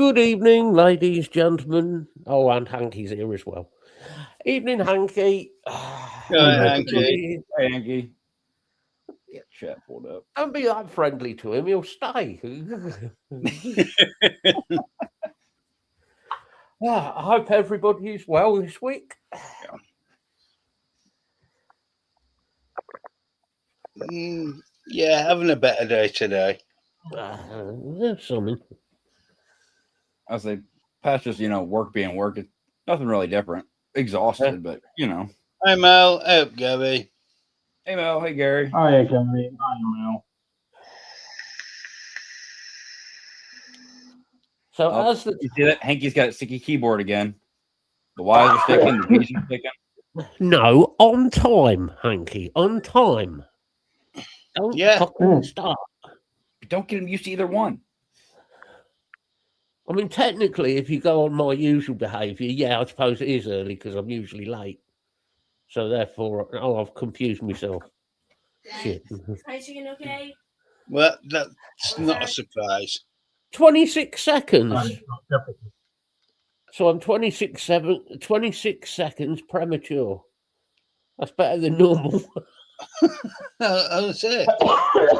Good evening, ladies, gentlemen. Oh, and Hanky's here as well. Evening, Hanky. Hanky. Hey, Angie. Get chat pulled up. Don't be that friendly to him. He'll stay. I hope everybody is well this week. Yeah, having a better day today. There's something. I say, past just, work being work. It's nothing really different. Exhausted, but, Hi, Mel. Hey, up, Gabby. Hey, Mel. Hey, Gary. Hi, Gary. Hi, Mel. So Oh, as the you see that? Hanky's got a sticky keyboard again. The Y's are sticking, the B's are sticking. no, on time, Hanky, on time. Don't fucking start. Don't get him used to either one. I mean, technically, if you go on my usual behaviour, yeah, I suppose it is early because I'm usually late. So therefore, I've confused myself. Shit. Okay. Well, that's not a surprise. 26 seconds. So I'm 26 seconds premature. That's better than normal. I'll say.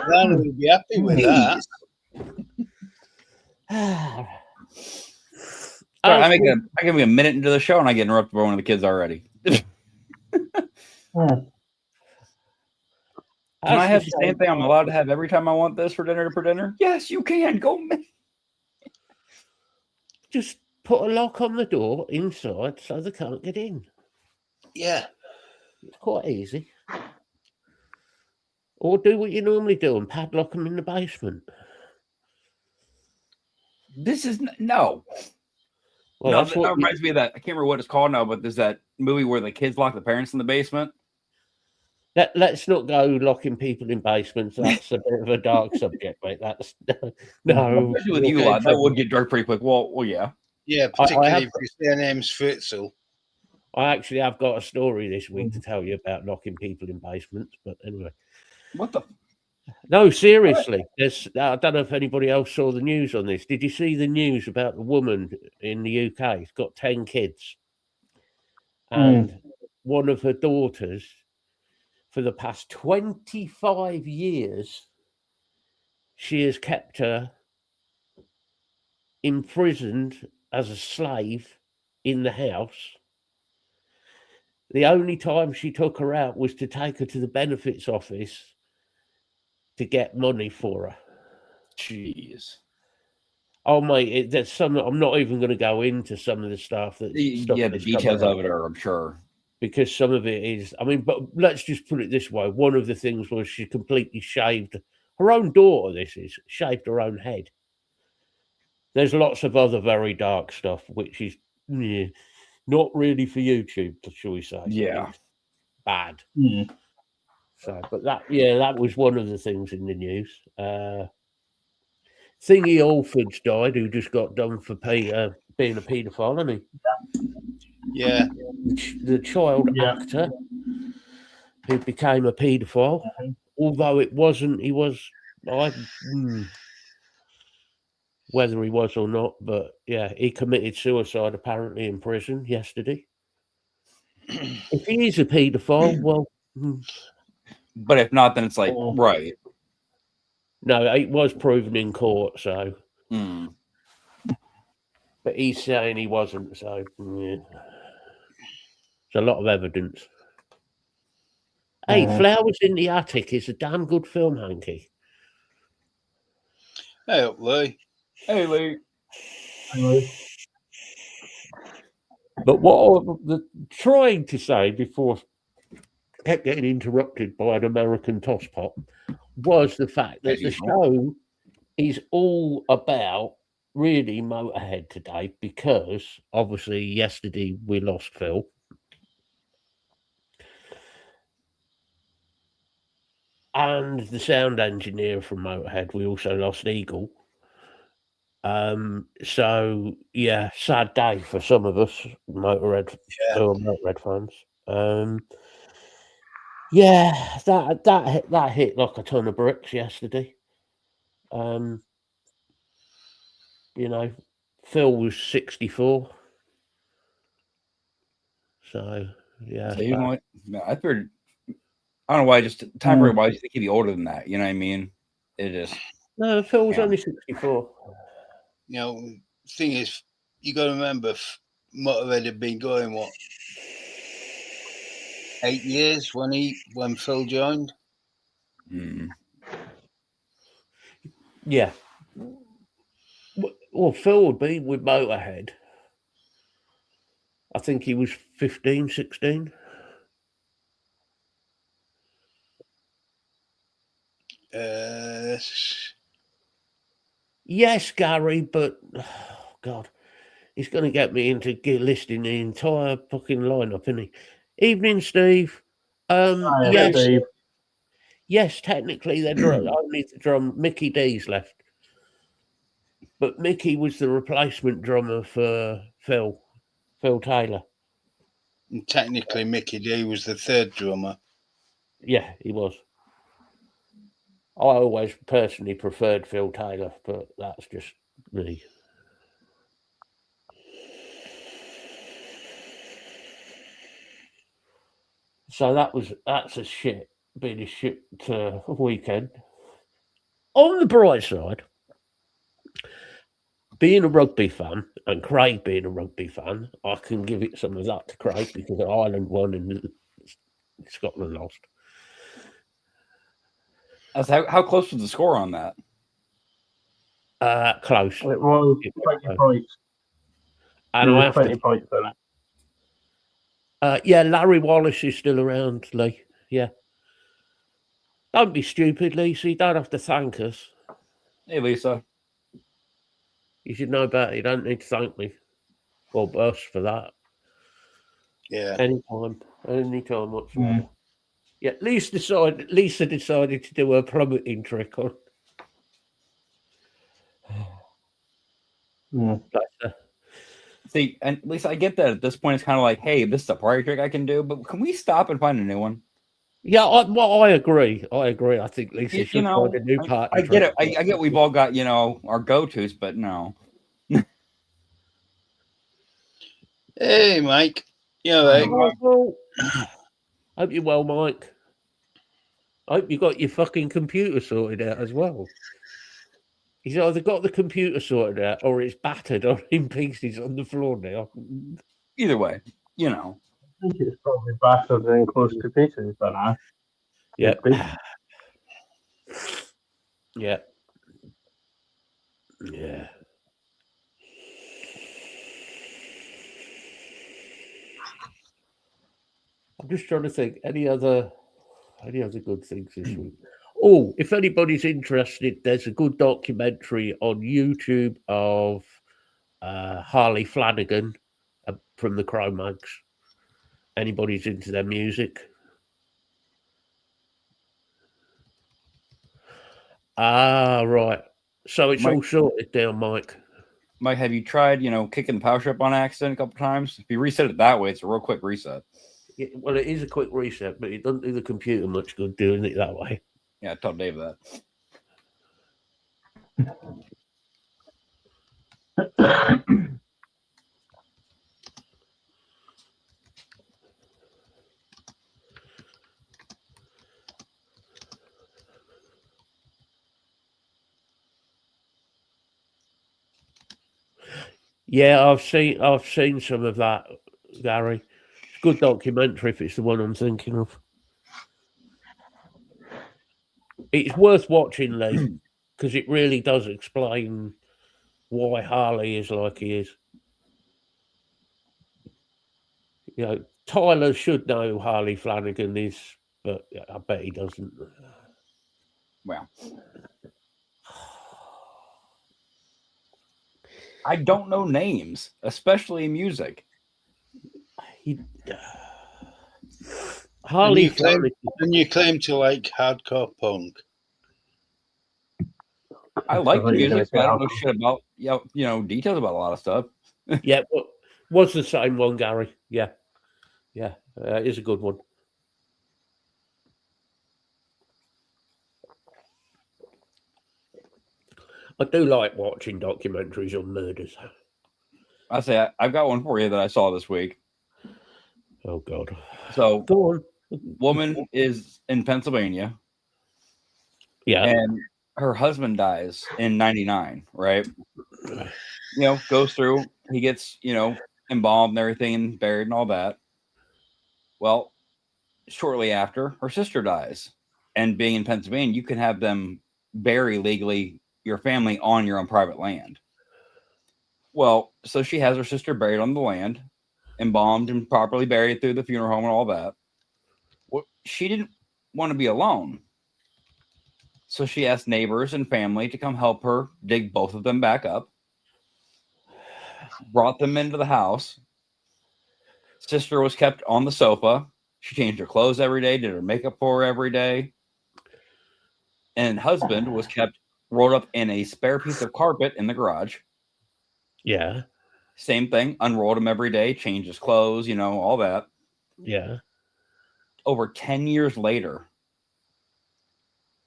Rana will be happy with that. Sorry, I give me a minute into the show and I get interrupted by one of the kids already. Can I have the same thing I'm allowed to have every time I want this for dinner? Yes, you can. Go. Just put a lock on the door inside so they can't get in. Yeah. It's quite easy. Or do what you normally do and padlock them in the basement. This is no. Well, no, that reminds me of that. I can't remember what it's called now, but there's that movie where the kids lock the parents in the basement. Let's not go locking people in basements. That's a bit of a dark subject, mate. That's no. Especially with you, that would get dark pretty quick. Well, yeah. Yeah, particularly if your name's Fritzl. I actually have got a story this week to tell you about locking people in basements. But anyway, what the? No, seriously. I don't know if anybody else saw the news on this. Did you see the news about the woman in the UK? She's got 10 kids, and one of her daughters, for the past 25 years, she has kept her imprisoned as a slave in the house. The only time she took her out was to take her to the benefits office to get money for her. Jeez. Oh, mate, there's some. I'm not even going to go into some of the stuff that. The details of it are, I'm sure. Because some of it is, but let's just put it this way. One of the things was she completely shaved her own daughter. Shaved her own head. There's lots of other very dark stuff, which is not really for YouTube, shall we say. Yeah. It's bad. So, but that was one of the things in the news. Thingy Alford's died, who just got done for being a paedophile, hasn't he? Yeah. The child actor who became a paedophile, although it wasn't, he was, whether he was or not, but yeah, he committed suicide apparently in prison yesterday. If he is a paedophile, well... But if not, then it's like, right. No, it was proven in court, so... But he's saying he wasn't, so... Yeah. There's a lot of evidence. Hey, Flowers in the Attic is a damn good film, Hanky. Hey up, Lee. Hey, Lee. But what I was trying to say before I kept getting interrupted by an American tosspot was the fact that the show is all about really Motorhead today, because obviously yesterday we lost Phil. And the sound engineer from Motorhead, we also lost Eagle. So yeah, sad day for some of us Motorhead fans. Yeah, that hit like a ton of bricks yesterday. Phil was 64. So yeah, So I figured. I don't know why. Just time period wise, you think he'd be older than that. You know what I mean? It just no. Phil was only 64. You know, thing is, you got to remember, Motorhead had been going 8 years when Phil joined. Yeah. Well, Phil would be with Motorhead. I think he was 15, 16. Yes, Gary, but oh God, he's going to get me into listing the entire fucking lineup, isn't he? Evening, Steve. Yes, Steve. yes. Technically, they're only the drum. Mickey D's left, but Mickey was the replacement drummer for Phil Taylor. And technically, Mickey D was the third drummer. Yeah, he was. I always personally preferred Phil Taylor, but that's just me. So that's a shit, been a shit weekend. On the bright side, being a rugby fan and Craig being a rugby fan, I can give it some of that to Craig because Ireland won and Scotland lost. How close was the score on that? Close. It was 20 points. And There I was have 20 to, points in it. yeah, Larry Wallace is still around, Lee. Yeah. Don't be stupid, Lisa. You don't have to thank us. Hey, Lisa. You should know better. You don't need to thank me or us for that. Yeah. Anytime whatsoever. Yeah, Lisa decided to do her plummeting trick on. See, and Lisa, I get that at this point it's kind of like, hey, this is a party trick I can do, but can we stop and find a new one? Yeah, I agree. I think Lisa should find a new party. I get it. I get we've all got, our go-tos, but no. Hey, Mike. Yeah, right. Well, hope you're well, Mike. I hope you got your fucking computer sorted out as well. He's either got the computer sorted out or it's battered or in pieces on the floor now. Either way, I think it's probably battered and close to pieces by now. Yeah. Yeah. Yeah. I'm just trying to think any other good things this week. Oh, if anybody's interested, there's a good documentary on YouTube of Harley Flanagan from the Cro-Mags. Anybody's into their music. Ah, right. So it's all sorted down, Mike. Mike, have you tried, kicking the power strip on accident a couple times? If you reset it that way, it's a real quick reset. Yeah, well, it is a quick reset, but it doesn't do the computer much good doing it that way. Yeah, tell Dave that. Yeah, I've seen some of that, Gary. It's a good documentary if it's the one I'm thinking of. It's worth watching, Lee, because it really does explain why Harley is like he is. Tyler should know who Harley Flanagan is, but I bet he doesn't. Well, I don't know names, especially in music. Harley Flanagan. And you claim to like hardcore punk. I like music, but I don't know shit about details about a lot of stuff. Yeah, was the same one, Gary. Yeah, it is a good one. I do like watching documentaries on murders. I've got one for you that I saw this week. Oh God. So, Go on. woman is in Pennsylvania. Yeah. And her husband dies in 99, right? Goes through, he gets, embalmed and everything and buried and all that. Well, shortly after, her sister dies. And being in Pennsylvania, you can have them bury legally your family on your own private land. Well, so she has her sister buried on the land, embalmed and properly buried through the funeral home and all that. Well, she didn't want to be alone. So she asked neighbors and family to come help her dig both of them back up. Brought them into the house. Sister was kept on the sofa. She changed her clothes every day, did her makeup for her every day. And husband was kept rolled up in a spare piece of carpet in the garage. Yeah. Same thing. Unrolled him every day, changed his clothes, all that. Yeah. Over 10 years later,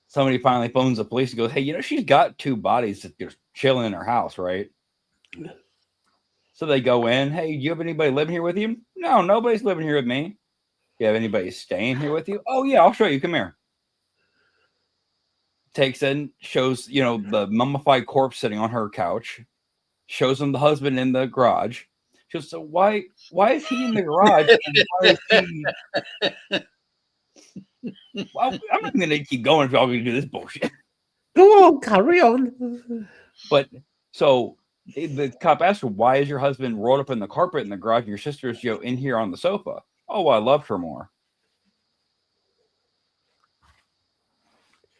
somebody finally phones the police and goes, hey, she's got 2 bodies that are chilling in her house, right? So they go in. Hey, do you have anybody living here with you? No, nobody's living here with me. You have anybody staying here with you? Oh, yeah, I'll show you. Come here. Takes in, shows, the mummified corpse sitting on her couch. Shows him the husband in the garage. She goes, so why is he in the garage? And why is he... Well, I'm not going to keep going if y'all going to do this bullshit. Go on, carry on. But so the cop asked her, why is your husband rolled up in the carpet in the garage and your sister's in here on the sofa? Oh, well, I loved her more.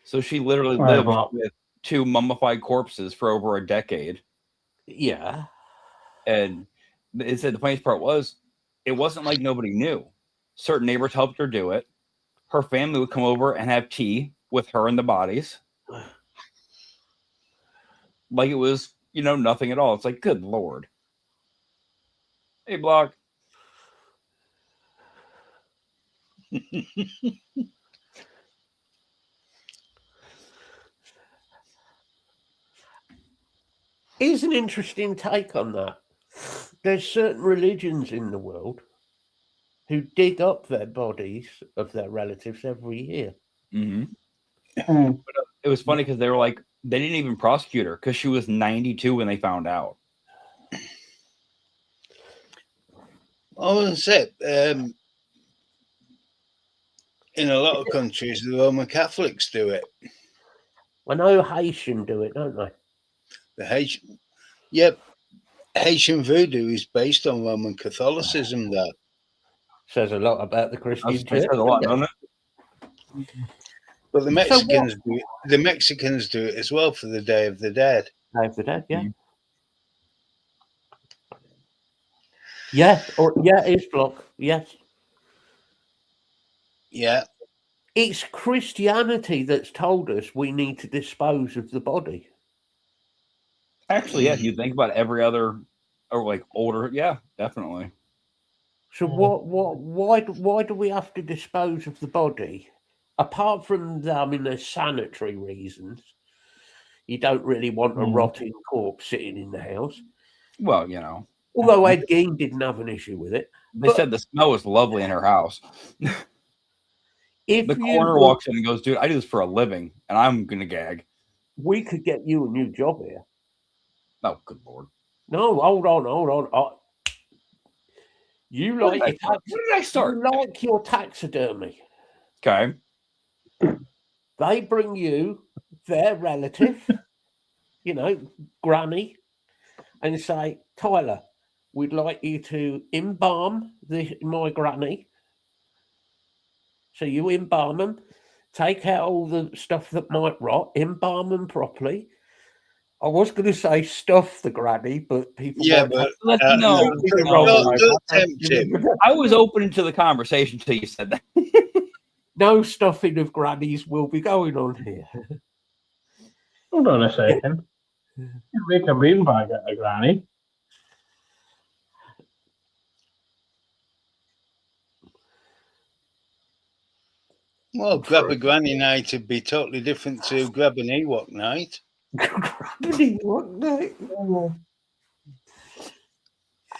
So she literally lived with 2 mummified corpses for over a decade. Yeah. And it said the funniest part was it wasn't like nobody knew. Certain neighbors helped her do it. Her family would come over and have tea with her and the bodies. Like it was, nothing at all. It's like, good Lord. Hey, Block. Here's an interesting take on that. There's certain religions in the world who dig up their bodies of their relatives every year. Mm-hmm. But it was funny because they were like, they didn't even prosecute her because she was 92 when they found out. I was say, in a lot of countries, the Roman Catholics do it. I know Haitian do it, don't they? The Haitian, Haitian voodoo is based on Roman Catholicism. That says a lot about the Christian church. Says a lot, doesn't it? But the Mexicans do it. The Mexicans do it as well for the Day of the Dead. Day of the Dead, yeah. Yeah, it's Block. Yes. Yeah. It's Christianity that's told us we need to dispose of the body. Actually, yeah, you think about every other or like older, yeah, definitely. So why do we have to dispose of the body? Apart from there's sanitary reasons. You don't really want a rotting corpse sitting in the house. Well, Although Ed Gein didn't have an issue with it. They said the smell was lovely in her house. If the coroner walks in and goes, dude, I do this for a living, and I'm going to gag. We could get you a new job here. Oh, good Lord. No, hold on. You like where did I start? You like your taxidermy. Okay. They bring you their relative, granny, and say, Tyler, we'd like you to embalm my granny. So you embalm them, take out all the stuff that might rot, embalm them properly. I was going to say stuff the granny, but people... Yeah, but... Don't tempt him. I was open to the conversation until you said that. No stuffing of grannies will be going on here. Hold on a second. You make a beanbag out of granny. Well, grab a granny night would be totally different to grab an Ewok night. Grab an Ewok night?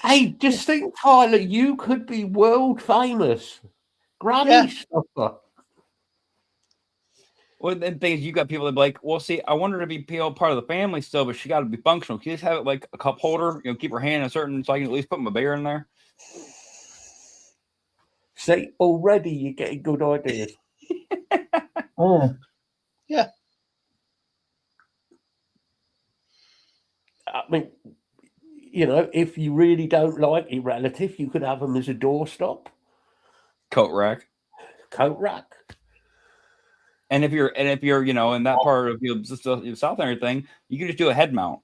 Hey, just think, Tyler, you could be world famous. Granny stuffer. Well, the thing is, you got people that be like, well, see, I want her to be part of the family still, but she got to be functional. Can you just have it like a cup holder? Keep her hand in a certain, so I can at least put my beer in there. See, already you're getting good ideas. Yeah. I mean, if you really don't like your relative, you could have them as a doorstop, Coat rack. coat rack. And if you're in that part of your south and everything, you can just do a head mount.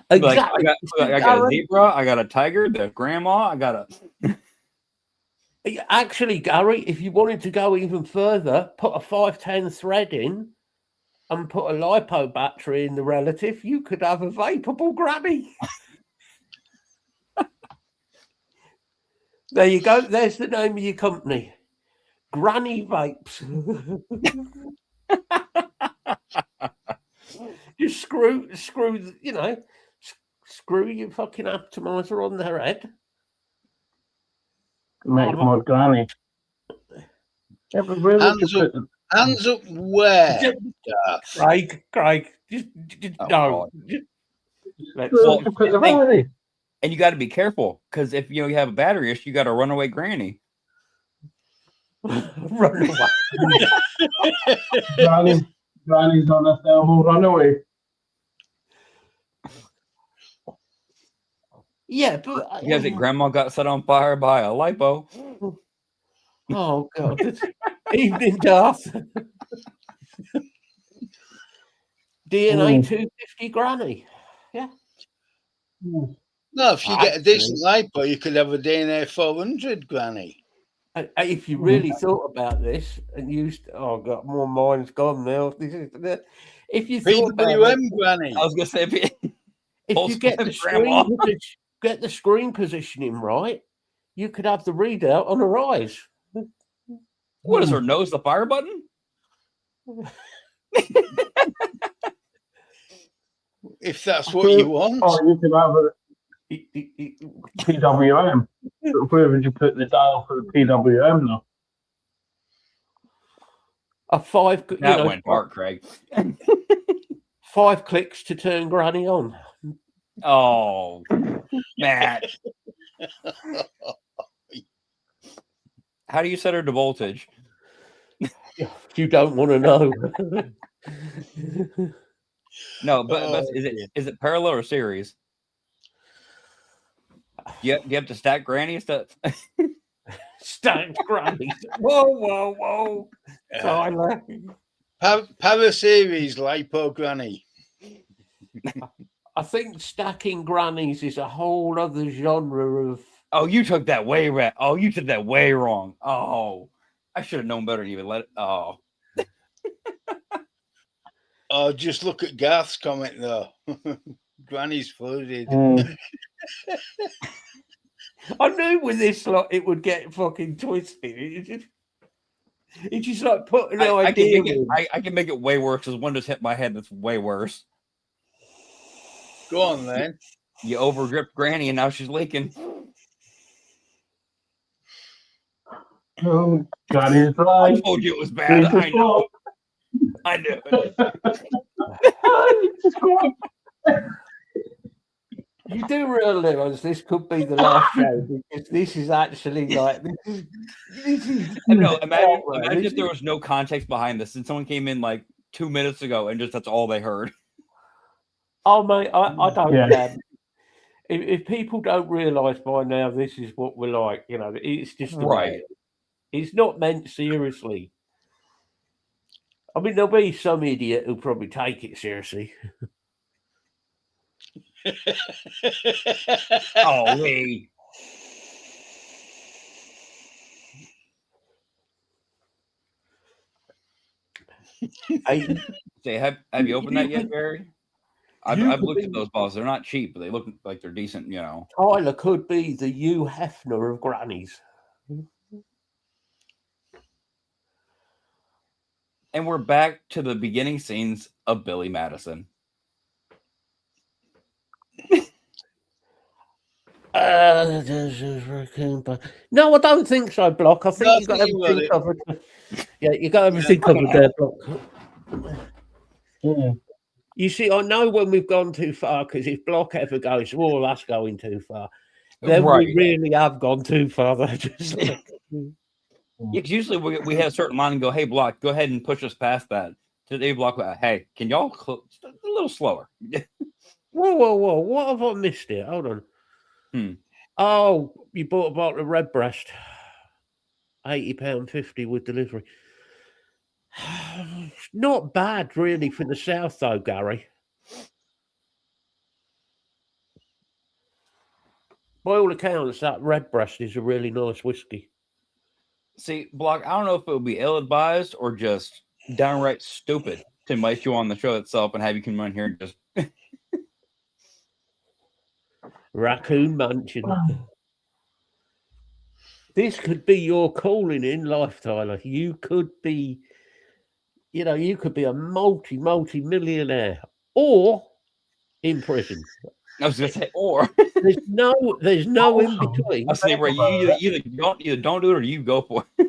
Exactly. I got a zebra, I got a tiger, the grandma, I got a. Actually, Gary, if you wanted to go even further, put a 510 thread in and put a lipo battery in the relative, you could have a vapeable granny. There you go. There's the name of your company. Granny Vapes. Just screw your fucking atomizer on their head. Make more granny. Yeah, but really, Hands up where? Craig, just no. And you got to be careful because if you have a battery issue, you got a runaway granny. Run away. Granny's on a thermal runaway. Yeah, but because grandma got set on fire by a lipo. Oh God! Evening, Darth. DNA 250 granny. Yeah. No, if you get a decent lipo, you could have a DNA 400 granny. If you really thought about this and used, oh God, more mind's gone now. If you thought about PWM granny, I was gonna say, if you get the screen positioning right, you could have the readout on her eyes. What is her nose? The fire button? If that's what you want. Oh, you could have a PWM. Where would you put the dial for the PWM though? A 5. That went dark, Craig. 5 clicks to turn granny on. Oh, Matt. How do you set her to voltage? You don't want to know. No, but is it parallel or series? Do you have to stack grannies to stacked grannies? Whoa! Tyler. Power series lipo granny. I think stacking grannies is a whole other genre of. Oh, you took that way right. Oh, you took that way wrong. Oh, I should have known better than even let it. Oh. Oh, just look at Garth's comment though. Granny's flooded. I knew with this lot it would get fucking twisted. It's just like putting an idea. I can make it way worse because one just hit my head. That's way worse. Go on then. You overdripped Granny and now she's leaking. Oh, Granny's right. I told you it was bad. I know. I knew it. You do realize this could be the last show because this is actually like this is no, imagine if there was no context behind this and someone came in like 2 minutes ago and just that's all they heard. Oh mate, I don't know. If people don't realise by now this is what we're like, it's just right. It's not meant seriously. I mean, there'll be some idiot who'll probably take it seriously. Oh, wait. Say, have you opened that yet, Barry? I've looked at those balls. They're not cheap, but they look like they're decent, Tyler could be the Hugh Hefner of grannies. And we're back to the beginning scenes of Billy Madison. No, I don't think so, Block. I think No, I you got think you got everything it. covered. Yeah, you got everything covered there, Block. Mm. You see, I know when we've gone too far because if Block ever goes, "Oh, that's going too far," then Right. we really have gone too far. They're just like, Yeah, 'cause usually we have a certain line and go, "Hey, Block, go ahead and push us past that." Today, Block, hey, can y'all just a little slower? whoa! What have I missed here? Hold on. Oh, you bought a bottle of Redbreast, £80.50 with delivery. Not bad, really, for the south, though, Gary. By all accounts, that Redbreast is a really nice whiskey. See, Block, I don't know if it would be ill-advised or just downright stupid to invite you on the show itself and have you come on here and just Raccoon Mansion. This could be your calling in life, Tyler. You could be, you could be a multi-millionaire or in prison. I was gonna say, or There's no in between. I say, right, you either don't do it or you go for it.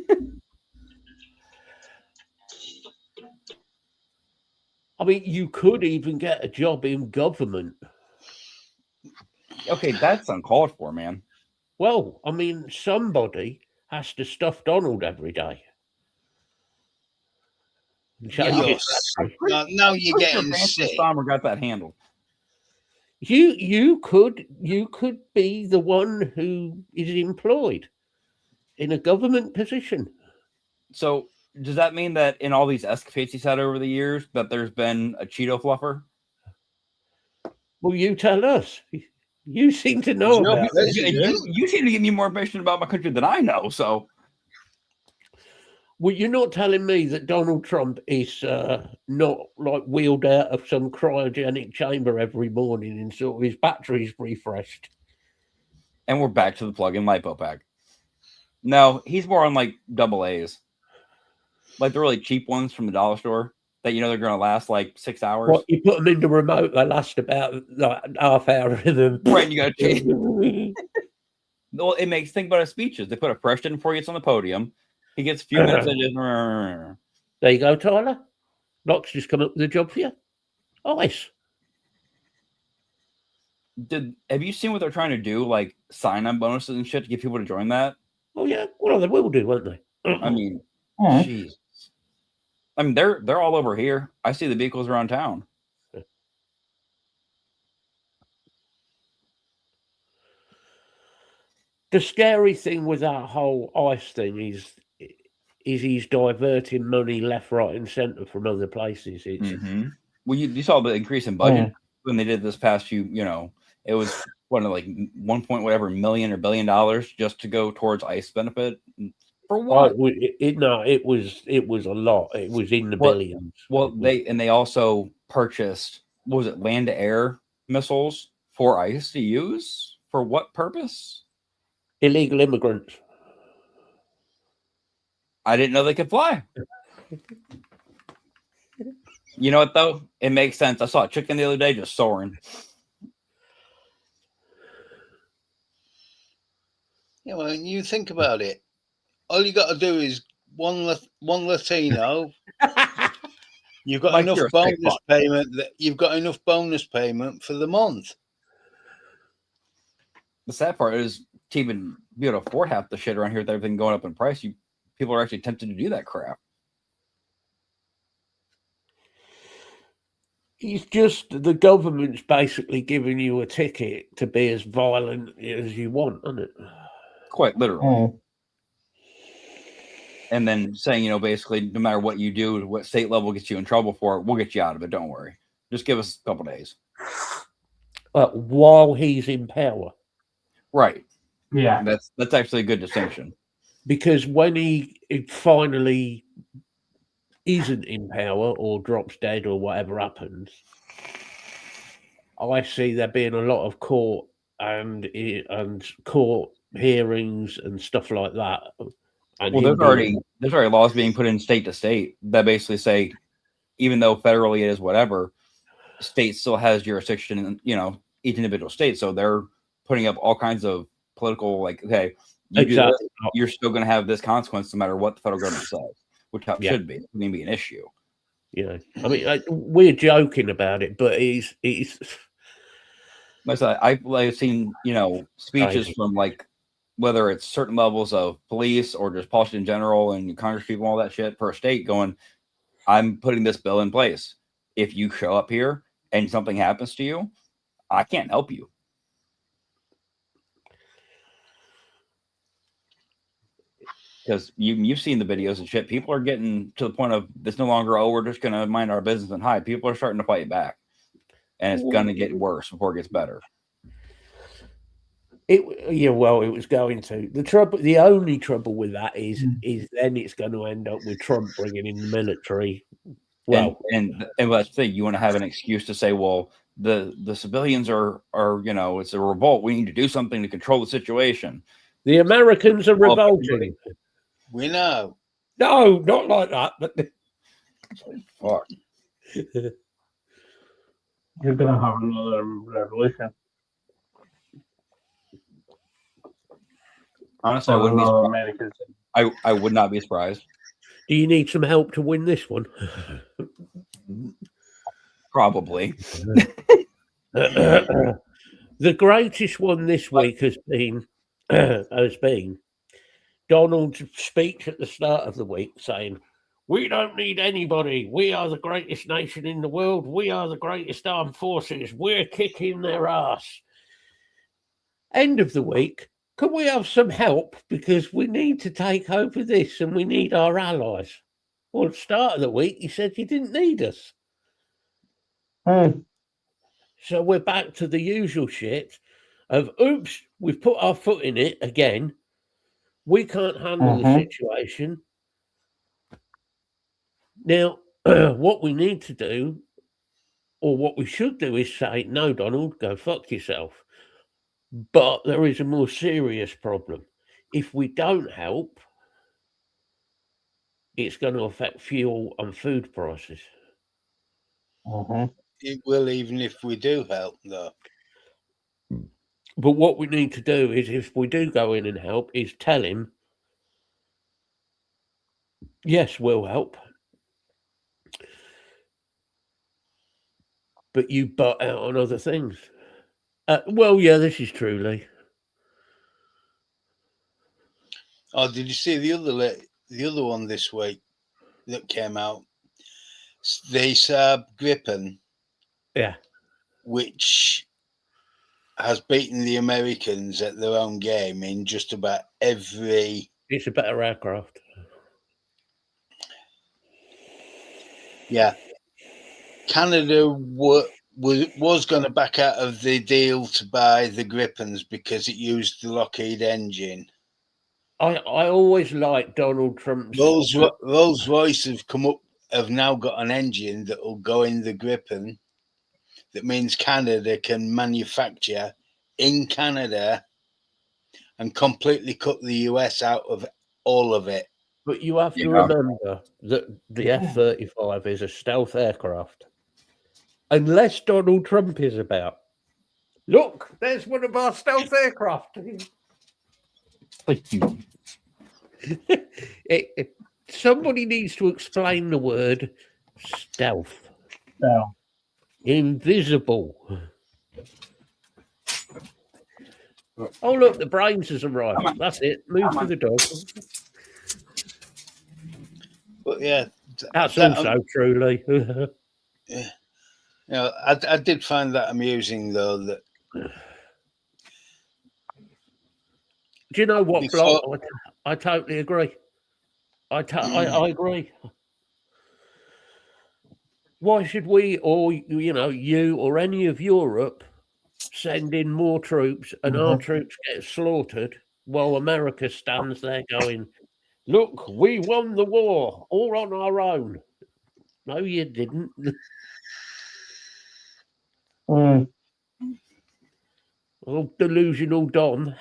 I mean, you could even get a job in government. Okay, that's uncalled for, man. Well, I mean, somebody has to stuff Donald every day. Now you're getting sick. Sommer got that handled. You could be the one who is employed in a government position. So does that mean that in all these escapades he's had over the years that there's been a Cheeto fluffer? Well, you tell us. You seem to know about it. You seem to give me more information about my country than I know. So, well, you're not telling me that Donald Trump is not like wheeled out of some cryogenic chamber every morning and sort of his batteries refreshed. And we're back to the plug-in LiPo pack. No, he's more on like double A's, like the really cheap ones from the dollar store that they're going to last like 6 hours. What, you put them in the remote, they last about like half hour of them. Right, you got to change. Well, it makes think about his speeches. They put a Preston before he gets on the podium. He gets a few minutes and just. There you go, Tyler. Locke's just come up with a job for you. Nice. Have you seen what they're trying to do, like sign-on bonuses and shit to get people to join that? Oh yeah, well they will do, won't they? I mean, jeez. I mean, they're all over here. I see the vehicles around town. The scary thing with that whole ICE thing is he's diverting money left, right, and centre from other places. Well, you saw the increase in budget when they did this past few. It was like 1 point whatever million or $1 billion just to go towards ICE benefit. For what? It was a lot. It was in the billions. Well, they also purchased, what was it, land-to-air missiles for ICE to use? For what purpose? Illegal immigrants. I didn't know they could fly. You know what, though? It makes sense. I saw a chicken the other day just soaring. Yeah, well, you think about it. All you got to do is one Latino. You've got enough bonus payment. You've got enough bonus payment for the month. The sad part is to even be able to afford half the shit around here with everything going up in price. People are actually tempted to do that crap. It's just the government's basically giving you a ticket to be as violent as you want, isn't it? Quite literally. And then saying, basically, no matter what you do, what state level gets you in trouble for, we'll get you out of it. Don't worry. Just give us a couple days. While he's in power. Right. Yeah. That's actually a good distinction. Because when he finally isn't in power or drops dead or whatever happens, I see there being a lot of court and court hearings and stuff like that. And well, there's already laws being put in state to state that basically say, even though federally it is whatever, state still has jurisdiction in each individual state. So they're putting up all kinds of political, like, okay, you do this, you're still going to have this consequence no matter what the federal government says, which should be. It shouldn't be an issue. You know, I mean, we're joking about it, but it's. I've seen, you know, speeches from like whether it's certain levels of police or just politics in general and Congress people, all that shit for a state going, I'm putting this bill in place. If you show up here and something happens to you, I can't help you. Because you've seen the videos and shit. People are getting to the point of it's no longer, oh, we're just going to mind our business and hide. People are starting to fight back. And it's going to get worse before it gets better. It was going to. The only trouble with that is then it's going to end up with Trump bringing in the military. Well, and that's the thing. You want to have an excuse to say, well, the civilians are you know, it's a revolt. We need to do something to control the situation. The Americans are revolting. We know. No, not like that. But fuck. You're gonna have another revolution. Honestly, I wouldn't be surprised. I would not be surprised. Do you need some help to win this one? Probably. The greatest one this week has been Donald's speech at the start of the week saying, "We don't need anybody. We are the greatest nation in the world. We are the greatest armed forces. We're kicking their ass." End of the week. Can we have some help? Because we need to take over this and we need our allies. Well, at the start of the week, he said he didn't need us. So we're back to the usual shit of, oops, we've put our foot in it again. We can't handle the situation. Now, what we need to do, or what we should do, is say, no, Donald, go fuck yourself. But there is a more serious problem. If we don't help, it's going to affect fuel and food prices. It will, even if we do help, though. But what we need to do is, if we do go in and help, is tell him, yes, we'll help. But you butt out on other things. Well, yeah, this is true, Lee. Oh, did you see the other one this week that came out? The Saab Gripen. Yeah. Which has beaten the Americans at their own game in just about every... It's a better aircraft. Yeah. Canada was going to back out of the deal to buy the Gripens because it used the Lockheed engine. I always liked Donald Trump's... Rolls-Royce have now got an engine that will go in the Gripen. That means Canada can manufacture in Canada and completely cut the US out of all of it. But you have to remember that the F-35 is a stealth aircraft. Unless Donald Trump is about. Look, there's one of our stealth aircraft. Thank you. Somebody needs to explain the word stealth. Yeah. Invisible. Oh, look, the brains has arrived. That's it. Move to the dog. But yeah, that's also truly. Yeah, you know, I did find that amusing, though. That do you know what, Block? I totally agree. I agree. Why should we, or you or any of Europe, send in more troops and our troops get slaughtered while America stands there going, "Look, we won the war all on our own"? No, you didn't. Oh, delusional Don.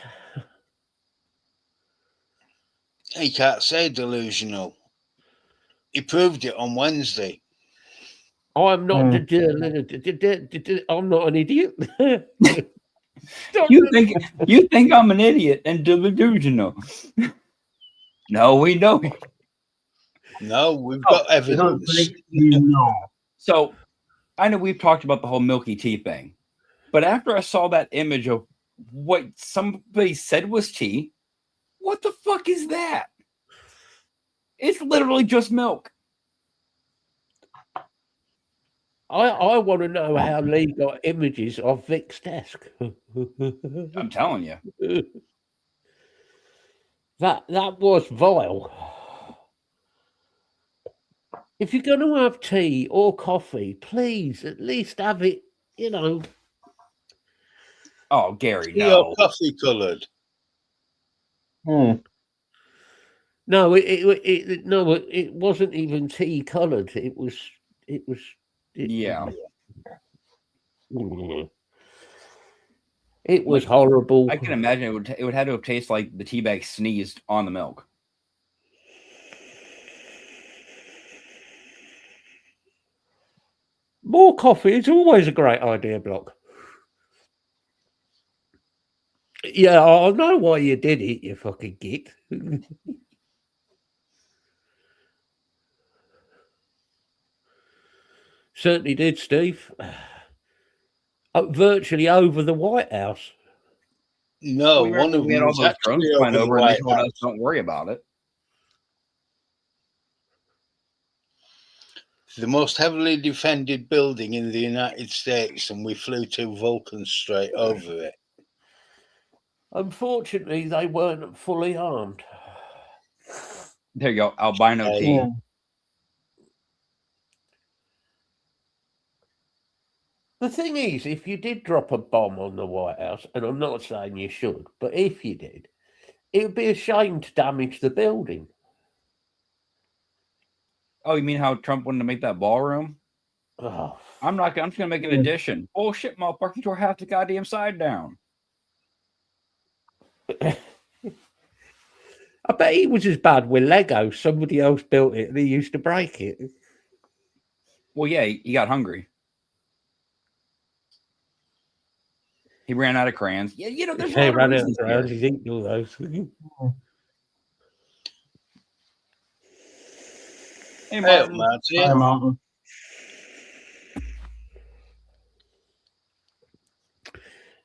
He can't say delusional. He proved it on Wednesday. I'm not. I'm not an idiot. You think I'm an idiot and delusional? No, we don't. No, we've got I don't evidence. think you know. So I know we've talked about the whole milky tea thing, but after I saw that image of what somebody said was tea, what the fuck is that? It's literally just milk. I want to know how Lee got images of Vic's desk. I'm telling you. That was vile. If you're going to have tea or coffee, please at least have it, Oh, Gary, Tea no. or coffee coloured. No, it wasn't even tea coloured. It was. Yeah. It was horrible. I can imagine it would have to have tasted like the tea bag sneezed on the milk. More coffee is always a great idea, Block. Yeah, I know why you did it, you fucking git. Certainly did, Steve. Virtually over the White House. No, We one of had them all was those drones actually flying over the over and they White told us, House. don't worry about it. The most heavily defended building in the United States, and we flew 2 Vulcans straight over it. Unfortunately, they weren't fully armed. There you go, albino tea. Yeah. The thing is, if you did drop a bomb on the White House, and I'm not saying you should, but if you did, it would be a shame to damage the building. Oh, you mean how Trump wanted to make that ballroom? Oh, I'm just gonna make an addition. Bullshit, motherfucker, you tore half the goddamn side down. I bet he was as bad with Lego. Somebody else built it and he used to break it. Well, yeah, he got hungry. He ran out of crayons. Yeah, there's a lot of ran out reasons of here. crayons. He's eating all those. Hey, Hey, Martin. Martin. Hi, Martin.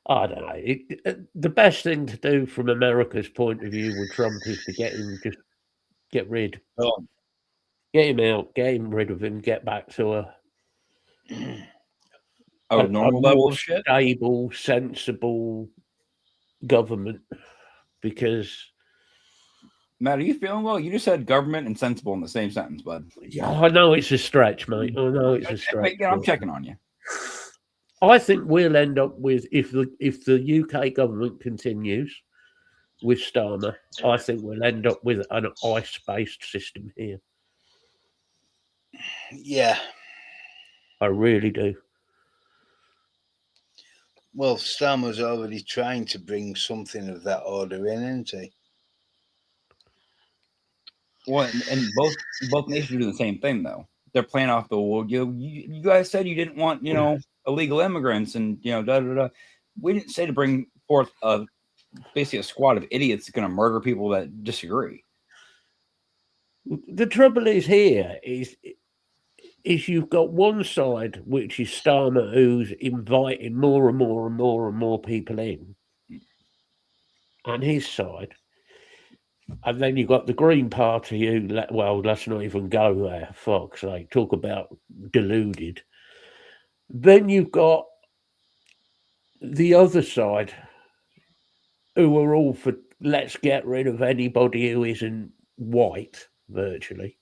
I don't know. The best thing to do from America's point of view with Trump is to get rid. Oh. Get him out, get him rid of him, get back to a Normal level more of shit. stable, sensible government. Because Matt, are you feeling well? You just said government and sensible in the same sentence, bud. yeah, I know it's a stretch, mate. I know it's a stretch. Yeah, I'm checking on you. I think we'll end up with if the UK government continues with Starmer, I think we'll end up with an ICE-based system here. Yeah. I really do. Well, Starmer's already trying to bring something of that order in, isn't he? Well, and both nations are doing the same thing, though. They're playing off the wall. You guys said you didn't want, illegal immigrants and, da, da, da. We didn't say to bring forth basically a squad of idiots that's going to murder people that disagree. The trouble is here is you've got one side, which is Starmer, who's inviting more and more and more and more people in, and his side. And then you've got the Green Party who, well, let's not even go there. Fuck's sake, talk about deluded. Then you've got the other side who are all for let's get rid of anybody who isn't white, virtually.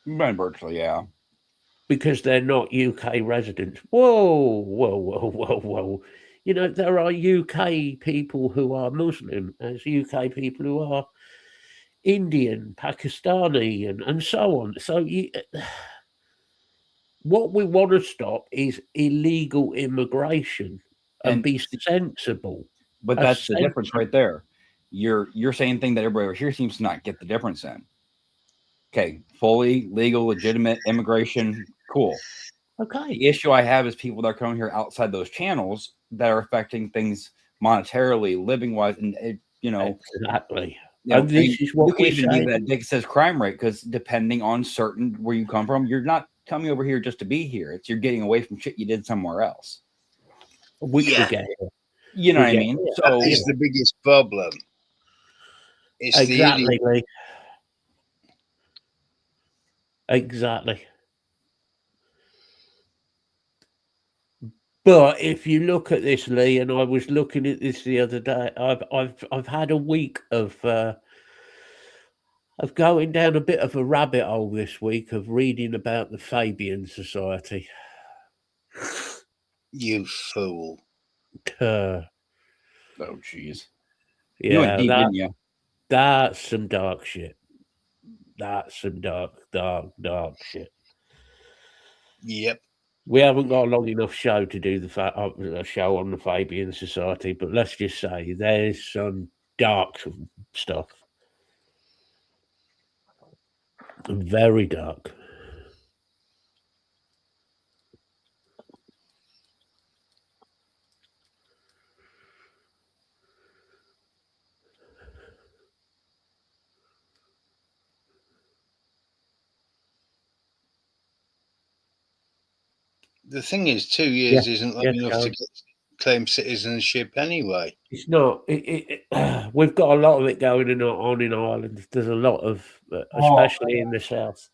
Virtually, yeah. Because they're not UK residents. Whoa. There are UK people who are Muslim. There's UK people who are Indian, Pakistani, and so on. So what we want to stop is illegal immigration and be sensible. But that's the difference right there. You're saying thing that everybody over here seems to not get the difference in. Okay, fully legal, legitimate immigration, cool. Okay. The issue I have is people that are coming here outside those channels that are affecting things monetarily, living wise, and Exactly. and this is what you can we're even saying. do that. Dick says crime rate because depending on certain where you come from, you're not coming over here just to be here. It's you're getting away from shit you did somewhere else. Which we get. You know what I mean? That So is the biggest problem. It's Exactly, the Lee. Exactly. But if you look at this, Lee, and I was looking at this the other day, I've had a week of going down a bit of a rabbit hole this week of reading about the Fabian Society. You fool. oh jeez. Yeah, You went deep, didn't you? That's some dark shit. That's some dark shit. Yep. We haven't got a long enough show to do a show on the Fabian Society, but let's just say there's some dark stuff. Very dark. The thing is, 2 years isn't long enough to claim citizenship anyway. It's not. We've got a lot of it going on in Ireland. There's a lot of, especially in the south.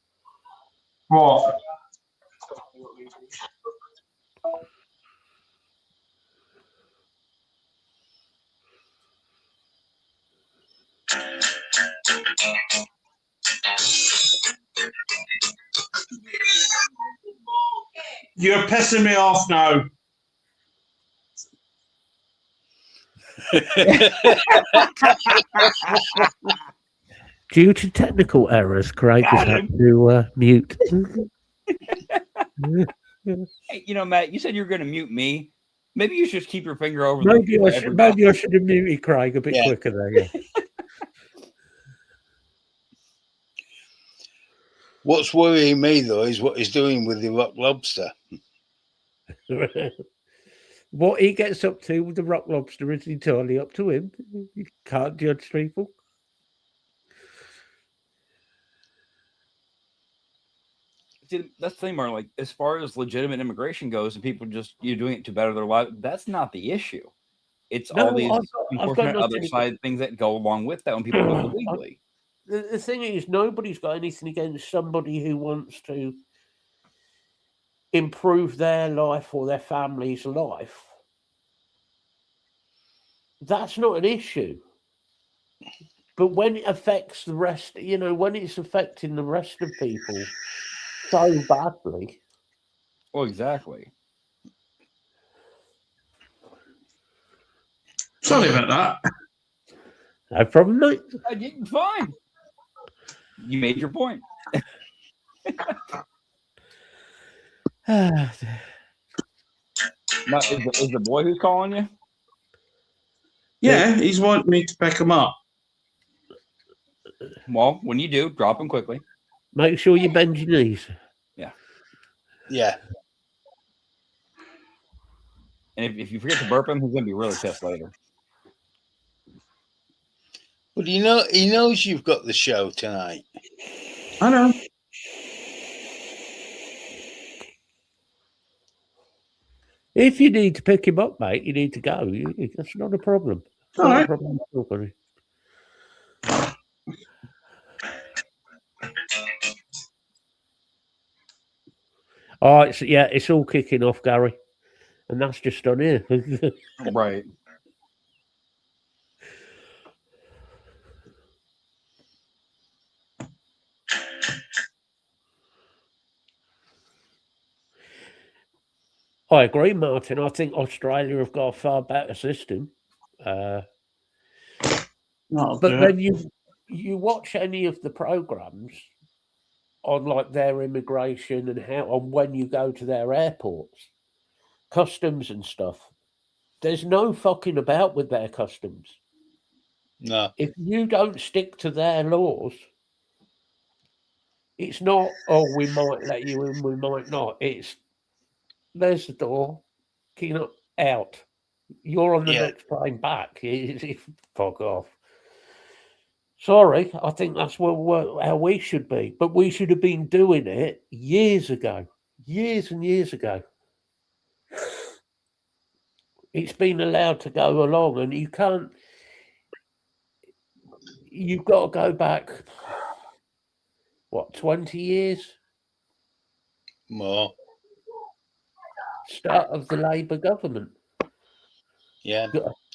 What? You're pissing me off now. Due to technical errors, Craig has had to mute. Hey, Matt, you said you were going to mute me. Maybe you should keep your finger over maybe I should have muted Craig a bit quicker there. Yeah. What's worrying me, though, is what he's doing with the Rock Lobster. What he gets up to with the Rock Lobster is entirely up to him. You can't judge people. See, that's the thing, Mark. Like, as far as legitimate immigration goes, and people just doing it to better their life, that's not the issue. It's all these unfortunate other side things that go along with that when people do it illegally. The thing is, nobody's got anything against somebody who wants to improve their life or their family's life. That's not an issue. But when it affects the rest, when it's affecting the rest of people so badly. Well, exactly. Sorry about that. No problem, mate. I didn't fine. You made your point. Now, is the boy who's calling you? Yeah, he's wanting me to pick him up. Well, when you do, drop him quickly. Make sure you bend your knees. Yeah. And if you forget to burp him, he's going to be really pissed later. Well, he knows you've got the show tonight. I know. If you need to pick him up, mate, you need to go. That's not a problem. All right. A problem at all, buddy. All right, so it's all kicking off, Gary. And that's just on here. Right. I agree, Martin. I think Australia have got a far better system. But then you watch any of the programs on like their immigration and when you go to their airports, customs and stuff. There's no fucking about with their customs. No. If you don't stick to their laws, it's not, we might let you in, we might not. It's, there's the door, out. You're on the Yeah. next plane back. Fuck off. Sorry, I think that's how we should be. But we should have been doing it years ago. Years and years ago. It's been allowed to go along, and you can't. You've got to go back, what, 20 years? More. Start of the Labour government. Yeah.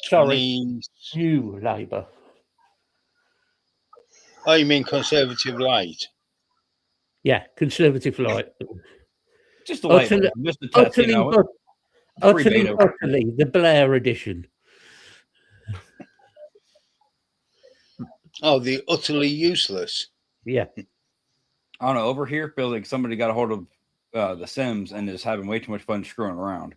Sorry, 20... new Labour. Oh, you mean Conservative Light? Yeah, Conservative Light. Just the light, Utterly, just the test, utterly, utterly, the Blair edition. Oh, the utterly useless. Yeah. I don't know. Over here, feels like somebody got a hold of The Sims and is having way too much fun screwing around.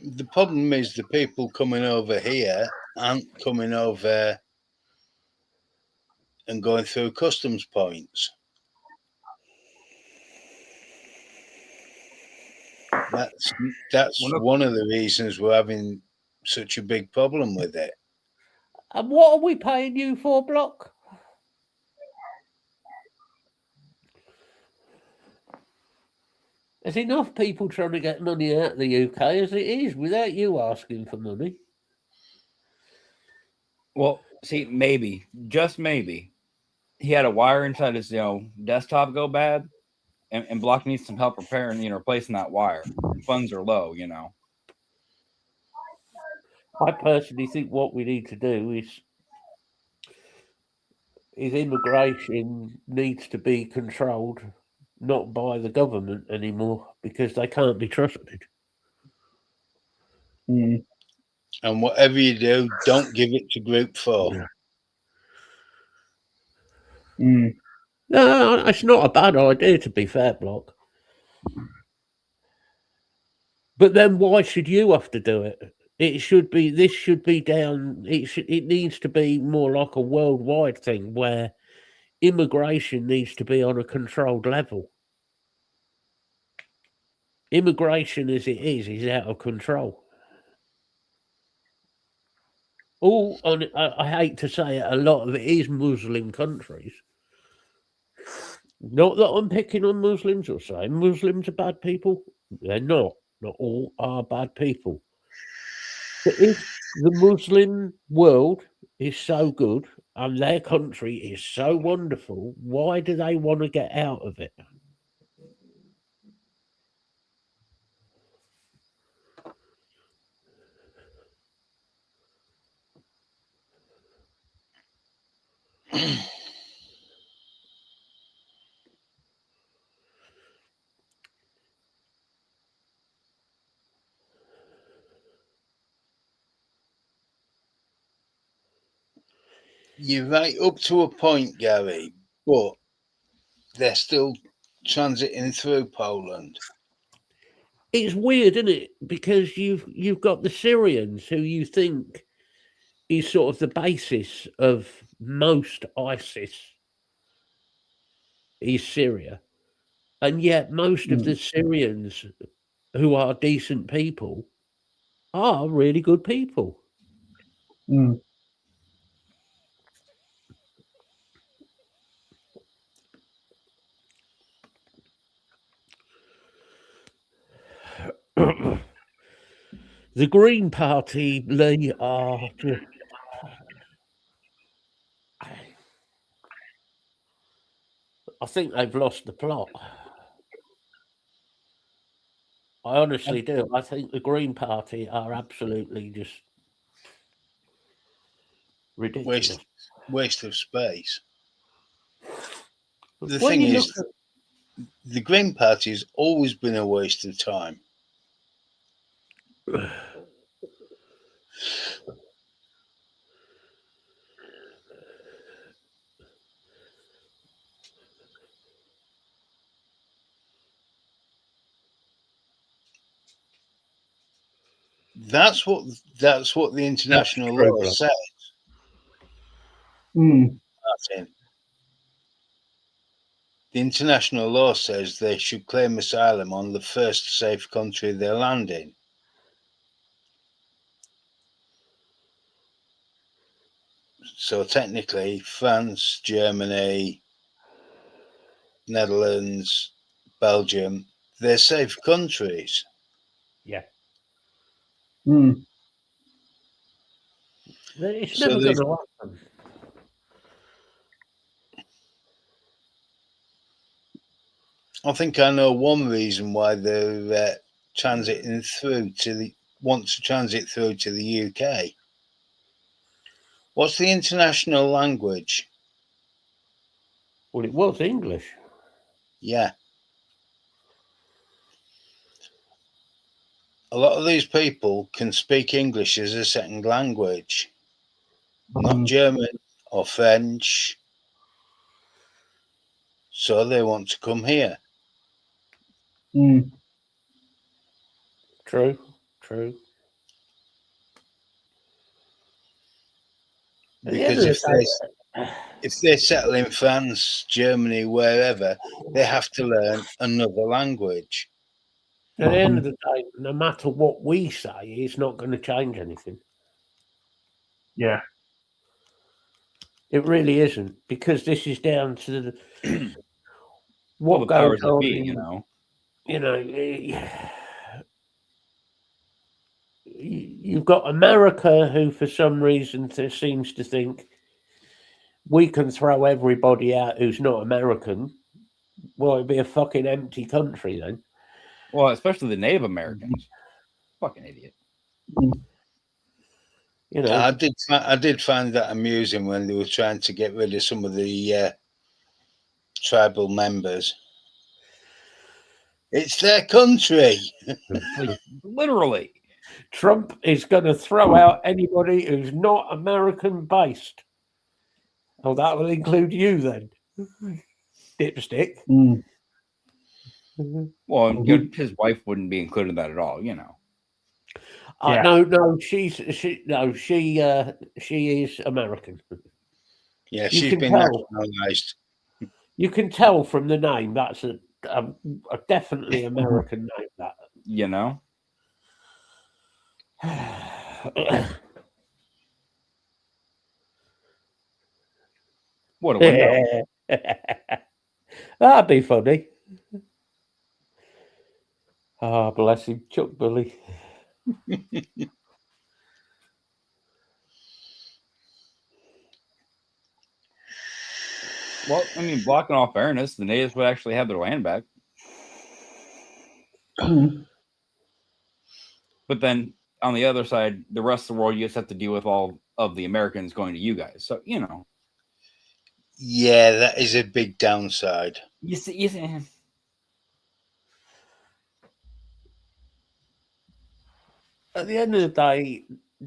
The problem is the people coming over here aren't coming over and going through customs points. That's one of the reasons we're having such a big problem with it. And what are we paying you for, Block? There's enough people trying to get money out of the UK as it is without you asking for money. Well, see, maybe, just maybe, he had a wire inside his desktop go bad, and Block needs some help repairing, replacing that wire. Funds are low, I personally think what we need to do is immigration needs to be controlled not by the government anymore because they can't be trusted. Mm. And whatever you do, don't give it to Group 4. Mm. No, it's not a bad idea, to be fair, Block. But then why should you have to do it? This should be down. It needs to be more like a worldwide thing where immigration needs to be on a controlled level. Immigration as it is out of control. And I hate to say it, a lot of it is Muslim countries. Not that I'm picking on Muslims or saying Muslims are bad people. They're not. Not all are bad people. But if the Muslim world is so good and their country is so wonderful, why do they want to get out of it? You're right up to a point, Gary, but they're still transiting through Poland. It's weird, isn't it? Because you've got the Syrians who you think is sort of the basis of most ISIS is Syria. And yet most of the Syrians who are decent people are really good people. Mm. The Green Party, Lee, are just... I think they've lost the plot. I honestly do. I think the Green Party are absolutely just ridiculous. Waste of space. The When thing you is, the Green Party has always been a waste of time. That's what the international law says. Mm. That's it. The international law says they should claim asylum on the first safe country they land in. So technically, France, Germany, Netherlands, Belgium, they're safe countries. Yeah. Mm. It's So never they- going to happen. I think I know one reason why they're transiting through want to transit through to the UK. What's the international language? Well, it was English. Yeah. A lot of these people can speak English as a second language, not German or French. So they want to come here. Mm. True. Because if they settle in France, Germany, wherever, they have to learn another language. At the end of the day, no matter what we say, it's not going to change anything. Yeah. It really isn't, because this is down to Well, what the powers goes that on. be, you know. You've got America, who for some reason seems to think we can throw everybody out who's not American. Well, it'd be a fucking empty country then. Well, especially the Native Americans. Fucking idiot. You know, I did find that amusing when they were trying to get rid of some of the tribal members. It's their country. Like, literally. Trump is going to throw out anybody who's not American based. Oh, that will include you then, dipstick. Mm. Well, his wife wouldn't be included in that at all, you know. Yeah. No, she is American. Yeah, You she's can been tell. nationalized. You can tell from the name that's a definitely American name. That You know. What a window. That'd be funny. Ah, bless him, Chuck Billy. Well, I mean, blocking all fairness, the natives would actually have their land back. But then on the other side, the rest of the world, you just have to deal with all of the Americans going to you guys. So, you know. Yeah, that is a big downside. You see, At the end of the day,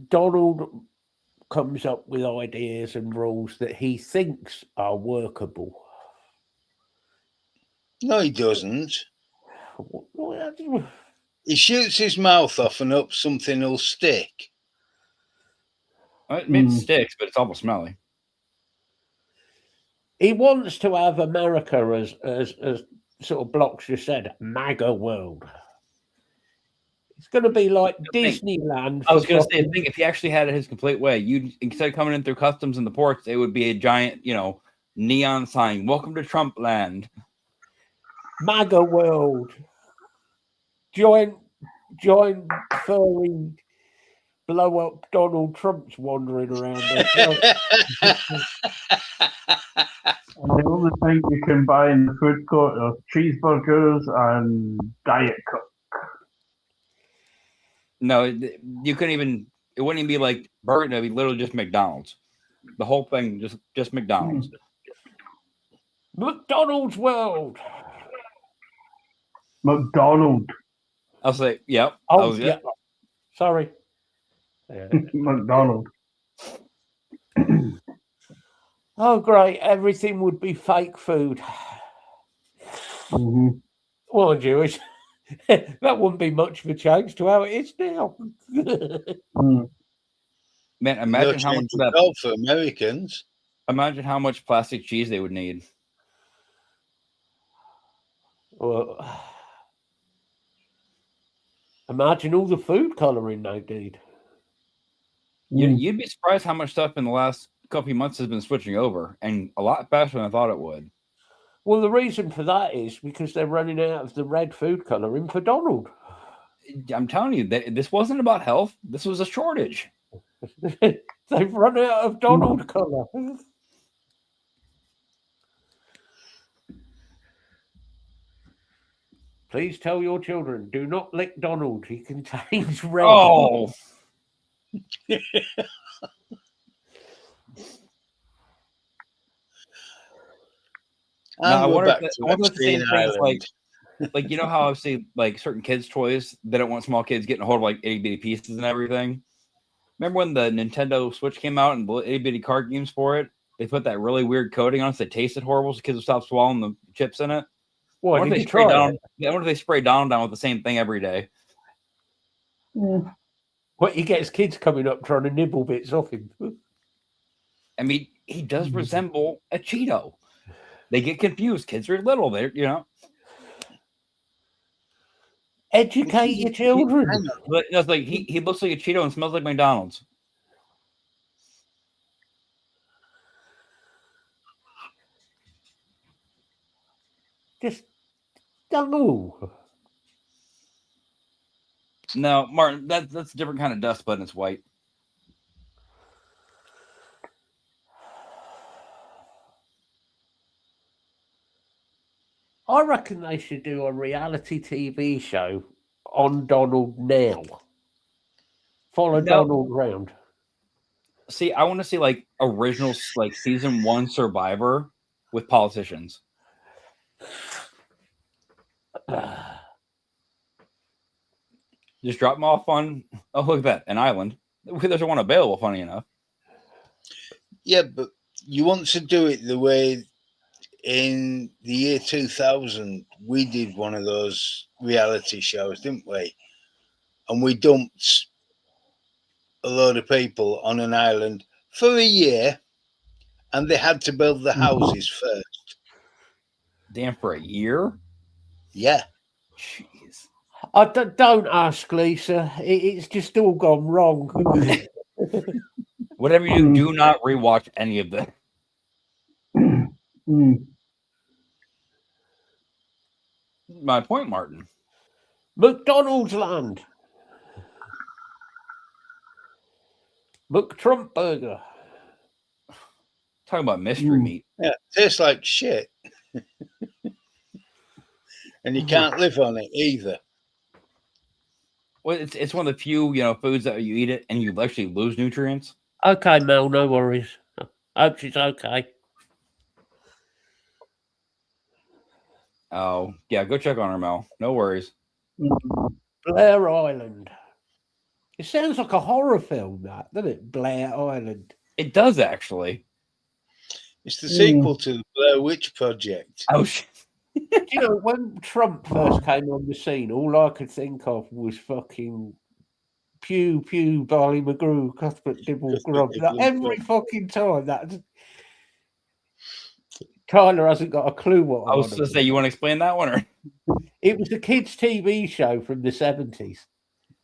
Donald comes up with ideas and rules that he thinks are workable. No, he doesn't. He shoots his mouth off and up something will stick. it sticks, but it's almost smelly. He wants to have America as sort of Blocks just said, MAGA world. It's going to be like Disneyland. I was going to say, I think if he actually had it his complete way, you'd instead of coming in through customs and the ports, it would be a giant, neon sign. Welcome to Trump land. MAGA world. Join furry blow up Donald Trump's wandering around there. And the only thing you can buy in the food court are cheeseburgers and Diet Coke. No, you couldn't even. It wouldn't even be like burger. It'd be literally just McDonald's. The whole thing just McDonald's. McDonald's world. McDonald. I'll say, yep. Oh, yeah. Sorry. Yeah. McDonald. Oh, great. Everything would be fake food. Mm-hmm. Well, Jewish. That wouldn't be much of a change to how it is now. Man, imagine how much that for Americans. Imagine how much plastic cheese they would need. Well, imagine all the food colouring they did. You'd be surprised how much stuff in the last couple of months has been switching over, and a lot faster than I thought it would. Well, the reason for that is because they're running out of the red food colouring for Donald. I'm telling you that this wasn't about health. This was a shortage. They've run out of Donald colour. Please tell your children, do not lick Donald. He contains red. Oh. I wonder if the same thing is like you know how I see like certain kids' toys, they don't want small kids getting a hold of like itty bitty pieces and everything. Remember when the Nintendo Switch came out and itty bitty card games for it? They put that really weird coating on it that tasted horrible, so kids would stop swallowing the chips in it. What, I wonder if they spray Donald down with the same thing every day. What, he gets kids coming up trying to nibble bits off him. I mean, he does resemble a Cheeto. They get confused. Kids are little. They're, you know. Educate your children. It's like he looks like a Cheeto and smells like McDonald's. Just no. No, Martin, that's a different kind of dust, but it's white. I reckon they should do a reality TV show on Donald now. Follow Donald round. See, I want to see like original, like season 1 Survivor with politicians. Just drop them off on, oh, look at that, an island. There's one available, funny enough. Yeah, but you want to do it the way in the year 2000, we did one of those reality shows, didn't we? And we dumped a load of people on an island for a year, and they had to build the houses first. Damn, for a year? Yeah. Jeez. I don't ask, Lisa. It's just all gone wrong. Whatever you do not rewatch any of that. My point, Martin. McDonald's Land. McTrump Burger. Talking about mystery meat. Yeah, tastes like shit. And you can't live on it either. Well, it's one of the few, foods that you eat it and you actually lose nutrients. Okay, Mel, no worries. Hope she's okay. Oh, yeah, go check on her, Mel. No worries. Blair Island. It sounds like a horror film, that, doesn't it? Blair Island. It does, actually. It's the sequel to the Blair Witch Project. Oh, shit. When Trump first came on the scene, all I could think of was fucking pew, pew, Barley McGrew, Cuthbert Dibble Grub. Every fucking time. Tyler hasn't got a clue what I was going to say, you want to explain that one? Or? It was a kids' TV show from the 70s.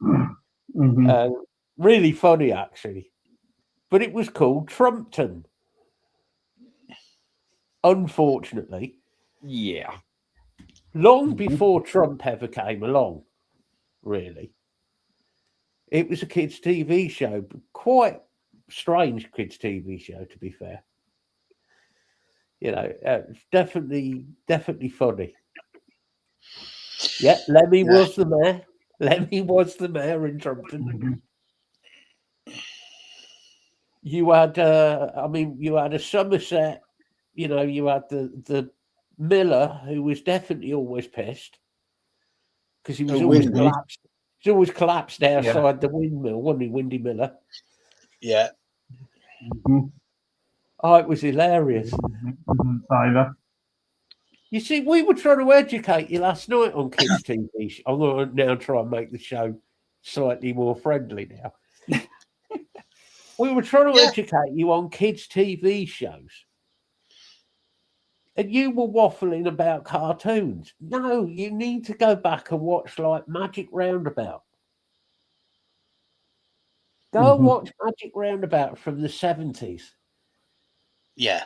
Mm-hmm. Really funny, actually. But it was called Trumpton. Unfortunately. Yeah. Long before Trump ever came along, really. It was a kids' TV show, but quite strange kids' TV show, to be fair. Definitely funny. Yeah, Lemmy was the mayor. Lemmy was the mayor in Trumpton. You had, you had a Somerset. You had the Miller, who was definitely always pissed because he was always collapsed. He's always collapsed outside the windmill, wasn't he, Windy Miller? Yeah. Mm-hmm. Oh, it was hilarious. Either. You see, we were trying to educate you last night on kids' TV. I'm going to now try and make the show slightly more friendly now. We were trying to educate you on kids' TV shows. And you were waffling about cartoons. No, you need to go back and watch like Magic Roundabout. Go and watch Magic Roundabout from the 70s. Yeah.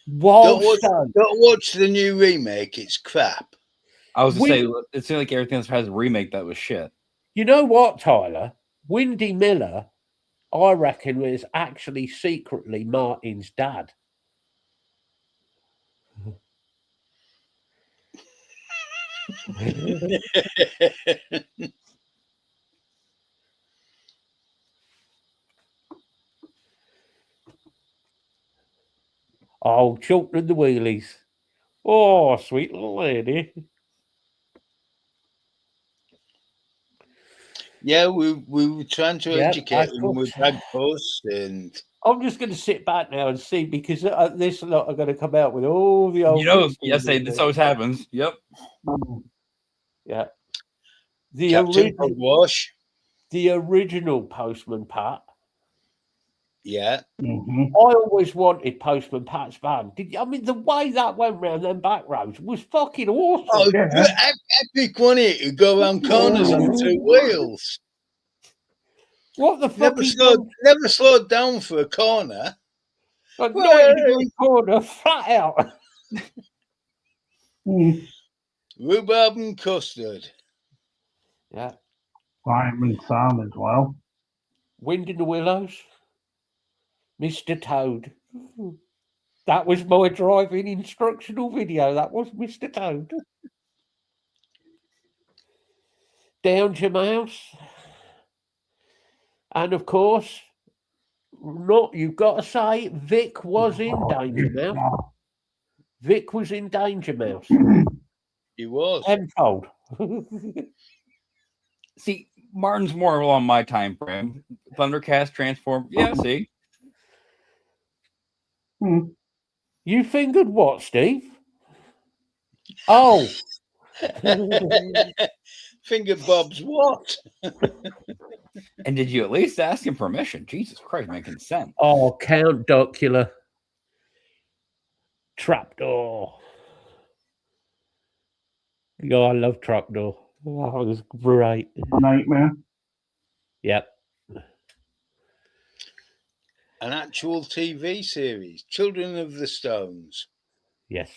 Wild Don't Stone. watch the new remake. It's crap. I was to say, it seemed like everything else has a remake that was shit. You know what, Tyler? Windy Miller, I reckon, was actually secretly Martin's dad. Oh, Chilton and the Wheelies. Oh, sweet little lady. Yeah, we were trying to educate them with bag posts, and I'm just going to sit back now and see, because this lot are going to come out with all the old. Yes, this always happens. Yep. Yeah. Captain Pugwash. The original Postman Pat. Yeah. I always wanted Postman Pat's van. I mean, the way that went round them back roads was fucking awesome. Oh, epic, wasn't it? You go around corners on 2 wheels. What the fuck? Never slowed down for a corner. Like, not even a corner, flat out. Rhubarb and custard. Yeah. Simon Sam as well. Wind in the Willows. Mr. Toad. That was my driving instructional video. That was Mr. Toad. Danger Mouse. And of course, you've got to say, Vic was in Danger Mouse. Vic was in Danger Mouse. He was. Tenfold. See, Martin's more along my time frame. Thundercats, Transform. Yeah, see. You fingered what, Steve? Oh. Fingered Bob's what? And did you at least ask him permission? Jesus Christ, man, consent. Oh, Count Docula. Trapdoor. Oh, I love Trapdoor. Oh, it was great. Nightmare. Yep. An actual TV series, Children of the Stones. Yes.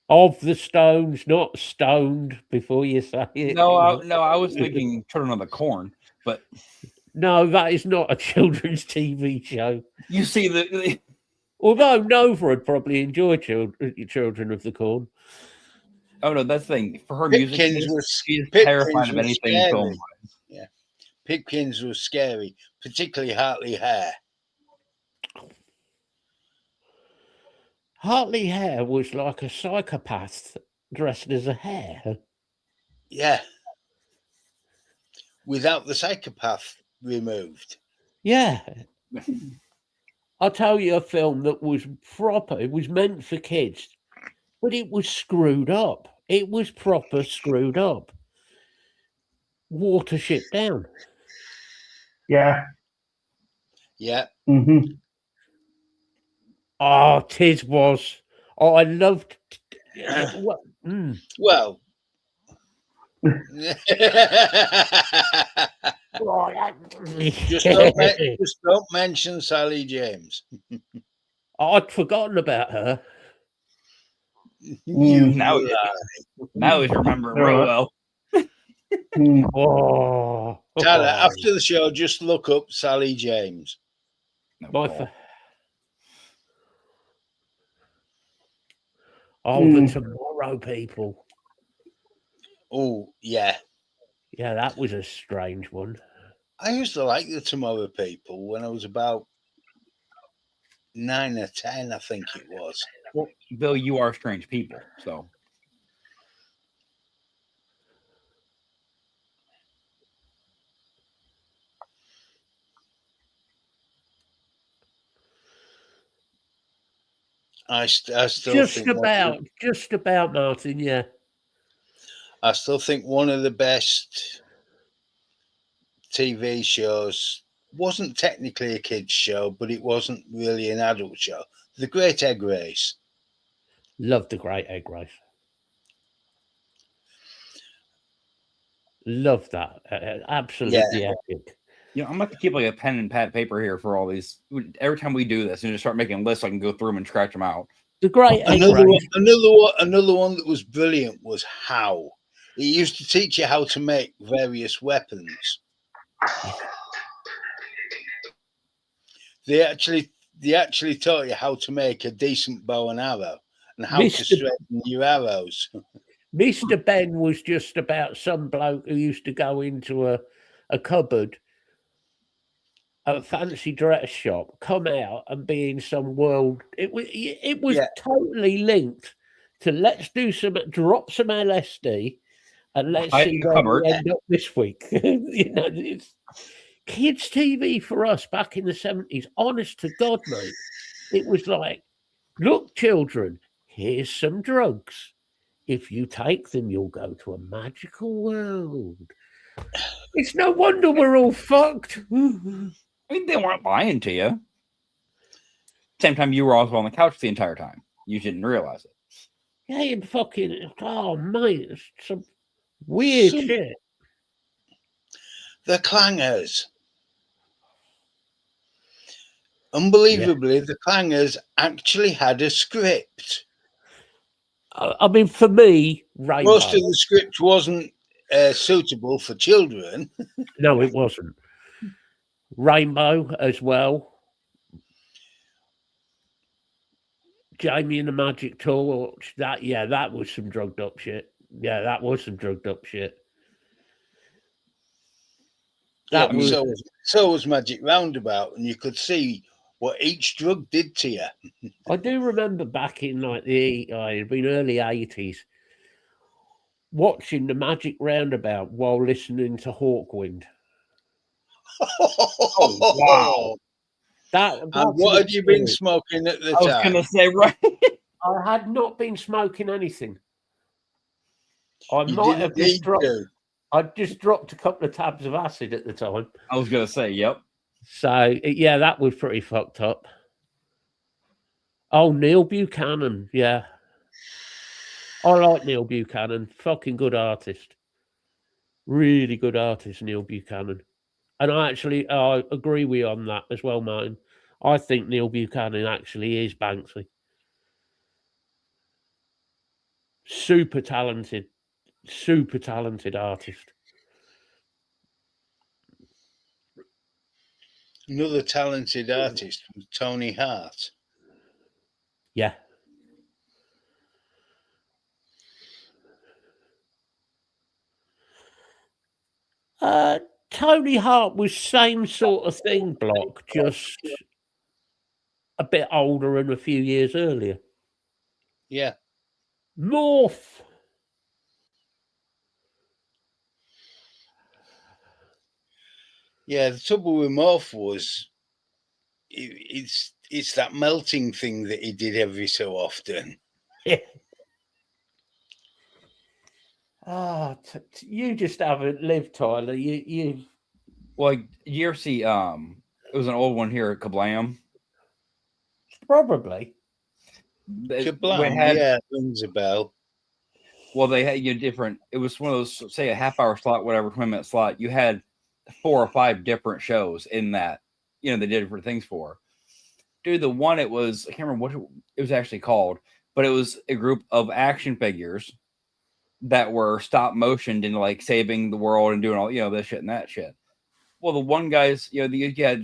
Of the Stones, not stoned, before you say it. No, I was thinking Children of the Corn, but no, that is not a children's TV show. You see the although Nova would probably enjoy Children of the Corn. Oh no, that's the thing. For her music, she's terrified of anything film. Yeah, Pipkins was scary, particularly Hartley Hare. Hartley Hare was like a psychopath dressed as a hare. Yeah. Without the psychopath removed. Yeah. I'll tell you a film that was proper. It was meant for kids, but it was screwed up. It was proper screwed up. Watership Down. Yeah. Yeah. Mm-hmm. Oh, tis was. Oh, I loved. Well. just don't mention Sally James. I'd forgotten about her. Now he's remembering real well. Oh, Tyler, after the show, just look up Sally James. The Tomorrow People. Oh, yeah. Yeah, that was a strange one. I used to like the Tomorrow People when I was about 9 or 10, I think it was. Well, Bill, you are strange people, so. I still just about Martin, yeah. I still think one of the best TV shows wasn't technically a kids show, but it wasn't really an adult show. The Great Egg Race. Love the Great Egg Race. Love that. Absolutely epic. You know, I'm going to keep like a pen and pad paper here for all these. Every time we do this, and just start making lists, so I can go through them and scratch them out. The Great Egg Another Race. another one that was brilliant was How. It used to teach you how to make various weapons. They actually taught you how to make a decent bow and arrow and how to straighten your arrows. Mr. Ben was just about some bloke who used to go into a cupboard, a fancy dress shop, come out and be in some world. It was totally linked to let's drop some LSD and let's see where we end up this week. You know, it's kids' TV for us back in the 70s. Honest to God, mate, it was like, look, children, here's some drugs. If you take them, you'll go to a magical world. It's no wonder we're all fucked. I mean, they weren't lying to you. Same time, you were also on the couch the entire time. You didn't realize it. Yeah, you fucking, oh, mate, it's some weird shit. The Clangers. Unbelievably, the Clangers actually had a script. I mean, for me, Rainbow. Most of the script wasn't suitable for children. No, it wasn't. Rainbow as well. Jamie and the Magic Torch. That was some drugged up shit. Yeah, that was some drugged up shit. So was Magic Roundabout, and you could see what each drug did to you. I do remember back in like it'd been early 80s, watching the Magic Roundabout while listening to Hawkwind. Oh, wow. And what had you been smoking at the time? I was going to say, right. I had not been smoking anything. I might have just dropped. I just dropped a couple of tabs of acid at the time. I was going to say, yep. So, yeah, that was pretty fucked up. Oh, Neil Buchanan. Yeah. I like Neil Buchanan. Fucking good artist. Really good artist, Neil Buchanan. And I agree with you on that as well, Martin. I think Neil Buchanan actually is Banksy. Super talented artist. Another talented artist was Tony Hart. Yeah. Tony Hart was same sort of thing, Block, just a bit older and a few years earlier. Yeah. Morph. Yeah, the trouble with Morph was it's that melting thing that he did every so often. Yeah. You just haven't lived, Tyler. You. Well, did you ever see? It was an old one here at Kablam. Probably. Kablam, rings a bell. Well, they had different. It was one of those, say, a half-hour slot, whatever, 20-minute slot. You had 4 or 5 different shows in that. They did different things for. Dude, the one it was, I can't remember what it was actually called, but it was a group of action figures that were stop motioned into like saving the world and doing all this shit and that shit. Well, the one guy's, you had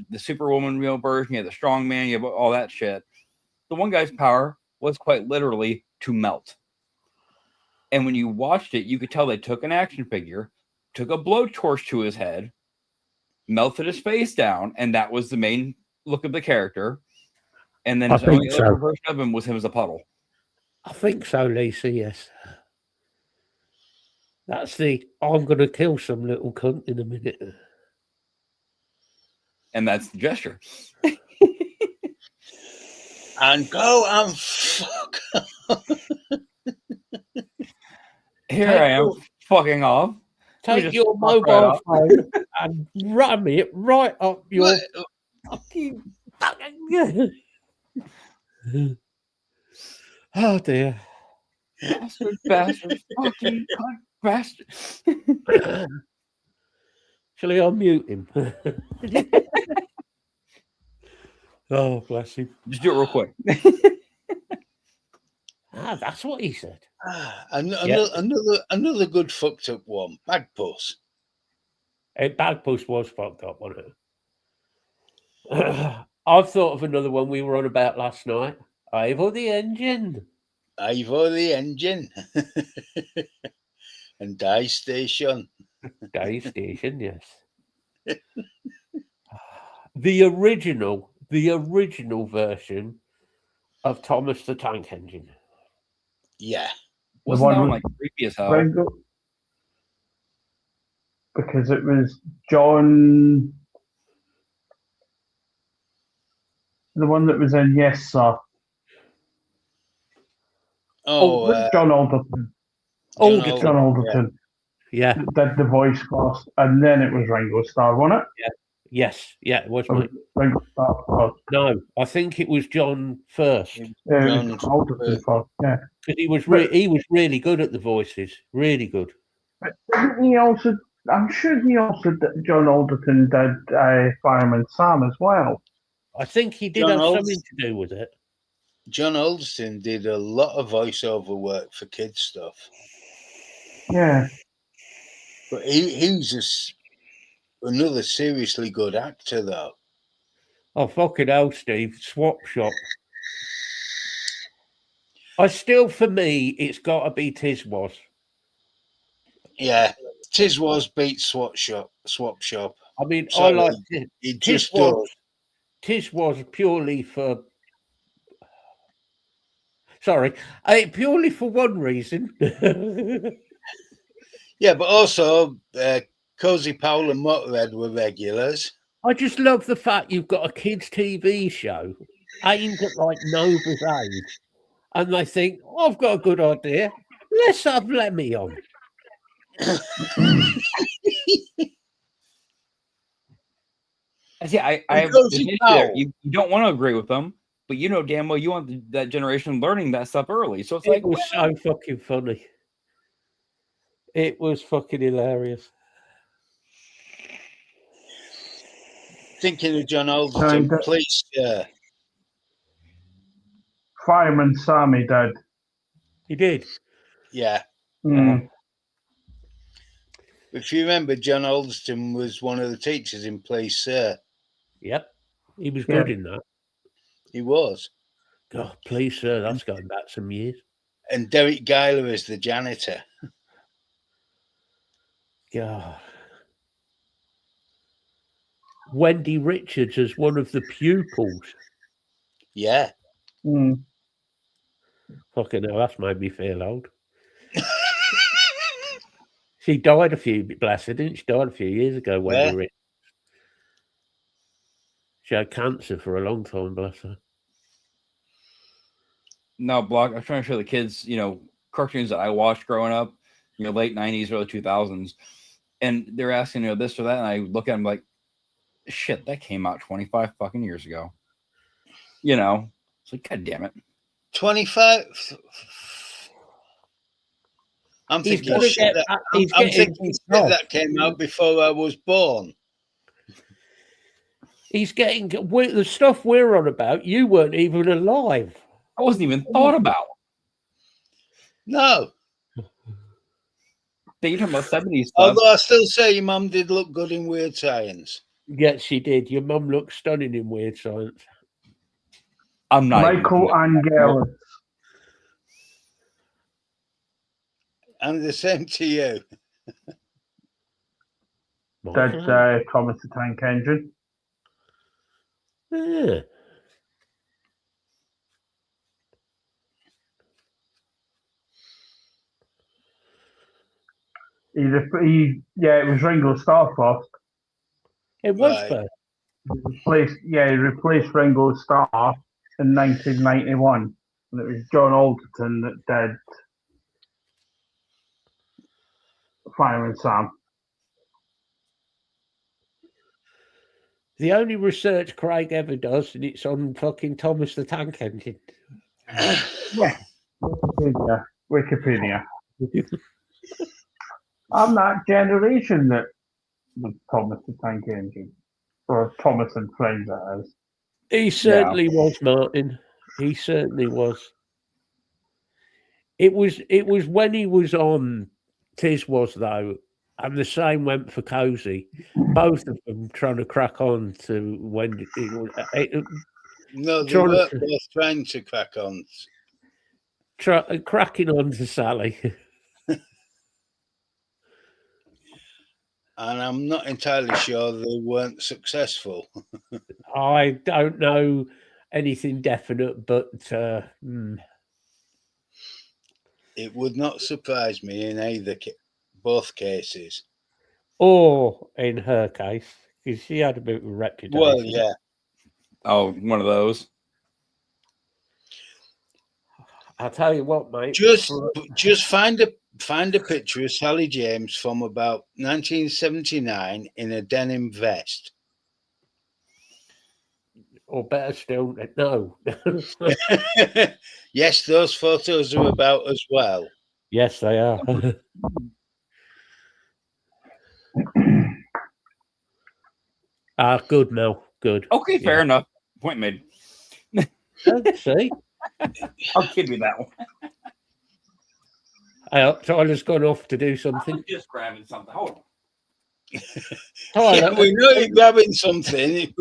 the Superwoman version, you had the strong man, you have all that shit. The one guy's power was quite literally to melt. And when you watched it, you could tell they took an action figure, took a blowtorch to his head, melted his face down, and that was the main look of the character. And then his only other version of him was him as a puddle. I think so, Lisa, yes. That's the I'm going to kill some little cunt in a minute. And that's the gesture. And go and fuck. Take I am fucking off. Take your mobile phone and ram it right up your fucking. Oh dear. Bastard, bastard, fucking cunt, bastard. Shall I unmute him? Oh, bless him. Just do it real quick. Ah, that's what he said. Another good fucked up one. Bagpuss. Bagpuss was fucked up, wasn't it? I've thought of another one we were on about last night. Ivor the Engine. Ivor the Engine. And Die Station. Die Station, yes. The original version of Thomas the Tank Engine. Yeah. Wasn't that one like creepy as hell? Ringo, because it was John, the one that was in Yes Sir. John Alderton. John Alderton. Yeah. Did the voice first, and then it was Ringo Starr, wasn't it? Yeah. Yes. Yeah, it was. Ringo Starr first. No, I think it was John first. John Alderton first. Yeah. Because he was really good at the voices. Really good. But didn't he also? I'm sure he also did, John Alderton did Fireman Sam as well. I think he did have something to do with it. John Alderton did a lot of voiceover work for kids stuff. Yeah. But he was another seriously good actor, though. Oh, fucking hell, Steve. Swap Shop. For me, it's got to be Tiswas. Yeah. Tiswas beats Swap Shop. I mean, Sorry, I like it just does. Tiswas purely for... Sorry. Purely for one reason. Yeah, but also Cozy Powell and Motorhead were regulars. I just love the fact you've got a kids' TV show aimed at like Nova's age, and they think, oh, I've got a good idea. Let's have Lemmy on. See, you don't want to agree with them, but you know damn well you want that generation learning that stuff early. So it was so fucking funny. It was fucking hilarious. Thinking of John Alderton, please. Fireman Sam, he did. He did. Yeah. If you remember, John Alderton was one of the teachers in Please Sir. Yep. He was good in that. He was. God, Please Sir, that's going back some years. And Derek Geiler as the janitor. God. Wendy Richards as one of the pupils. Yeah. Fucking hell, that's made me feel old. She died bless her, didn't she? Died a few years ago, Wendy Richards. She had cancer for a long time, bless her. No, Block, I'm trying to show the kids, cartoons that I watched growing up, late 90s, early 2000s. And they're asking, this or that. And I look at them like, shit, that came out 25 fucking years ago. It's like, God damn it. 25. I'm thinking shit that came out before I was born. He's getting the stuff we're on about. You weren't even alive. I wasn't even thought about. No. You're talking about 70s stuff. Although I still say your mum did look good in Weird Science. Yes, she did. Your mum looked stunning in Weird Science. I'm not. Michael Angelis. And the same to you. That's Thomas the Tank Engine. Yeah. It was Ringo Starr first. It was first. He replaced Ringo Starr in 1991, and it was John Alderton that did Fireman Sam. The only research Craig ever does, and it's on fucking Thomas the Tank Engine. Yeah. Wikipedia. I'm that generation that was Thomas the Tank Engine. Or Thomas and Friends, that is. He certainly was, Martin. He certainly was. It was when he was on Tis Was, though, and the same went for Cozy. Both of them trying to crack on to when it was. No, they weren't both trying to crack on. Cracking on to Sally. And I'm not entirely sure they weren't successful. I don't know anything definite, but it would not surprise me in both cases. Or in her case, because she had a bit of a reputation. Well, yeah. Oh, one of those. I'll tell you what, mate. Just find a picture of Sally James from about 1979 in a denim vest. Or better still, no. Yes, those photos are about as well. Yes, they are. Good, Mel. Good. Okay, fair enough. Point made. See? I'll give you that one. Tyler's gone off to do something. I'm just grabbing something. Hold on. Tyler, we know you're grabbing something.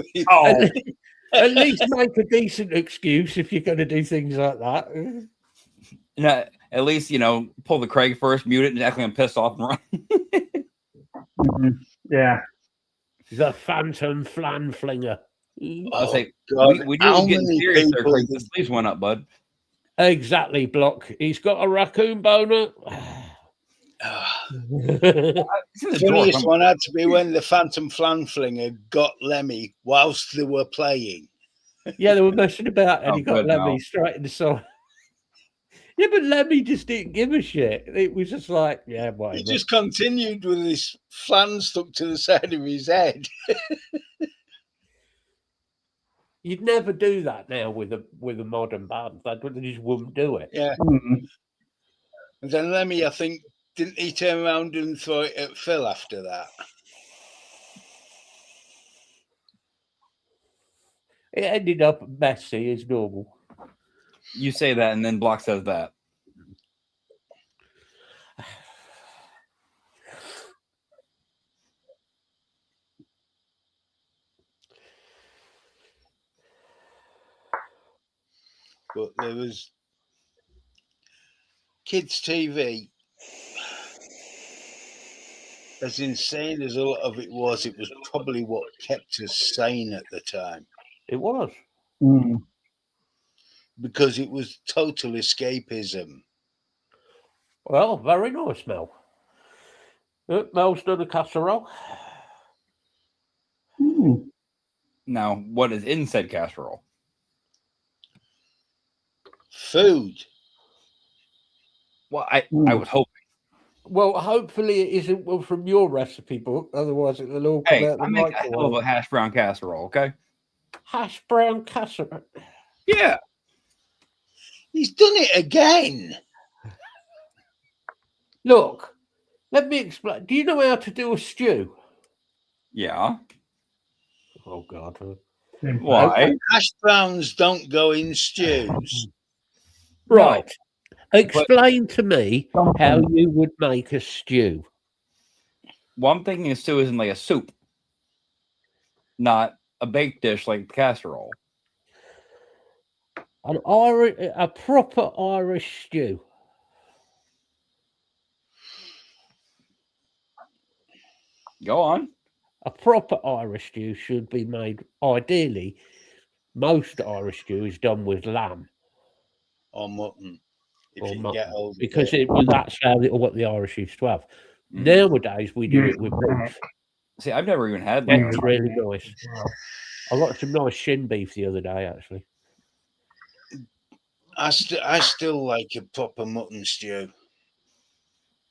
At least make a decent excuse if you're going to do things like that. No, at least, pull the Craig first, mute it, and act like I'm pissed off and run. Yeah. The Phantom Flan Flinger. I'll say, we do get serious there, Craig. The sleeves went up, bud. Exactly, Block. He's got a raccoon boner. The funniest one had to be when the Phantom Flan Flinger got Lemmy whilst they were playing. Yeah, they were messing about and he got Lemmy straight in the side. Yeah, but Lemmy just didn't give a shit. It was just like, yeah, whatever. He just continued with his flan stuck to the side of his head. You'd never do that now with a modern band. They just wouldn't do it. Yeah. And then Lemmy, I think, didn't he turn around and throw it at Phil after that? It ended up messy as normal. You say that, and then Block says that. But there was kids' TV. As insane as a lot of it was probably what kept us sane at the time. It was. Because it was total escapism. Well, very nice, Mel. Mel's done a casserole. Now, what is in said casserole? Food. Well, I was hoping. Well, hopefully it isn't from your recipe book. Otherwise, it'll all come out the I make a hell of a hash brown casserole, okay? Hash brown casserole? Yeah. He's done it again. Look, let me explain. Do you know how to do a stew? Yeah. Oh, God. Why? Hash browns don't go in stews. Right. Explain to me how you would make a stew. Well, I'm thinking a stew isn't like a soup, not a baked dish like the casserole. A proper Irish stew. Go on. A proper Irish stew should be made, ideally, most Irish stew is done with lamb. Or mutton. Because that's what the Irish used to have. Nowadays, we do it with beef. See, I've never even had that. It's really nice. I got some nice shin beef the other day, actually. I still like a proper mutton stew.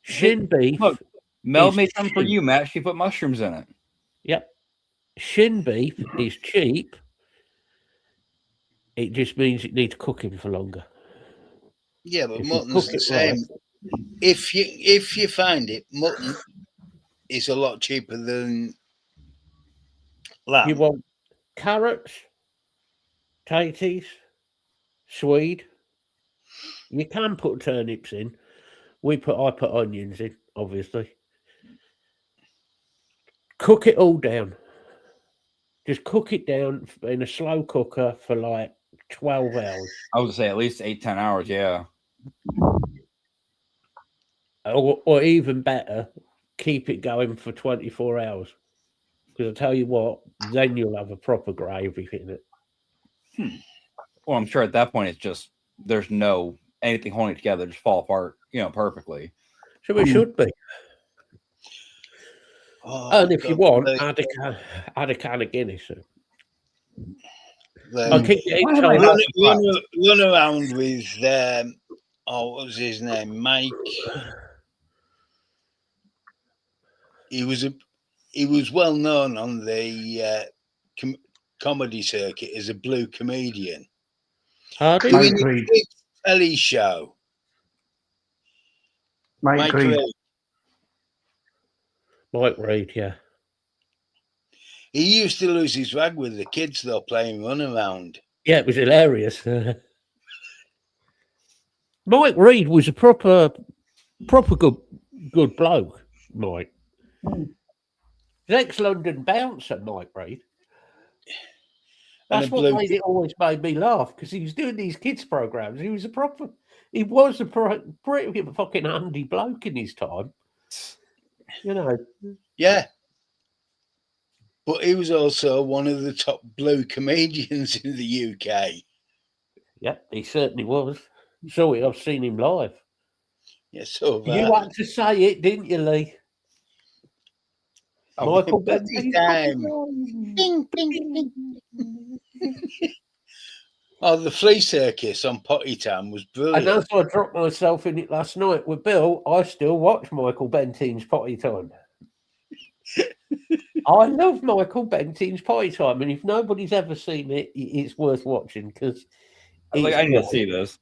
Shin beef. Look, Mel made some for you, Matt. She put mushrooms in it. Yep. Shin beef is cheap. It just means it needs cooking for longer. Yeah, but If you mutton's cook the it same. right. If you find it, mutton is a lot cheaper than lamb. You want carrots, tatties, swede. You can put turnips in. I put onions in, obviously. Cook it all down. Just cook it down in a slow cooker for like 12 hours. I would say at least 8-10 hours. Yeah. Or even better, keep it going for 24 hours. Because I tell you what, then you'll have a proper gravy in it. Well, I'm sure at that point it's just there's no anything holding it together, just fall apart, perfectly. So it should be. Oh, And if you want, add a can of Guinness. I'll keep getting told run around with what was his name? Mike. He was well known on the comedy circuit as a blue comedian. Doing a big telly show. Mike Reid. Mike Reid, yeah. He used to lose his rag with the kids though, playing run around. Yeah, it was hilarious. Mike Reid was a proper good bloke, Mike. He's ex-London bouncer, Mike Reid. That's what always made me laugh, because he was doing these kids programs. He was a pretty fucking handy bloke in his time. Yeah. But he was also one of the top blue comedians in the UK. Yep, he certainly was. So I've seen him live. Yeah, so you had to say it, didn't you, Lee? Michael Bentley. Ding, ding, ding. Oh, the flea circus on Potty Town was brilliant. And as I dropped myself in it last night with Bill, I still watch Michael Bentine's Potty Time. I love Michael Bentine's Potty Time, and if nobody's ever seen it, it's worth watching, because I need to see this.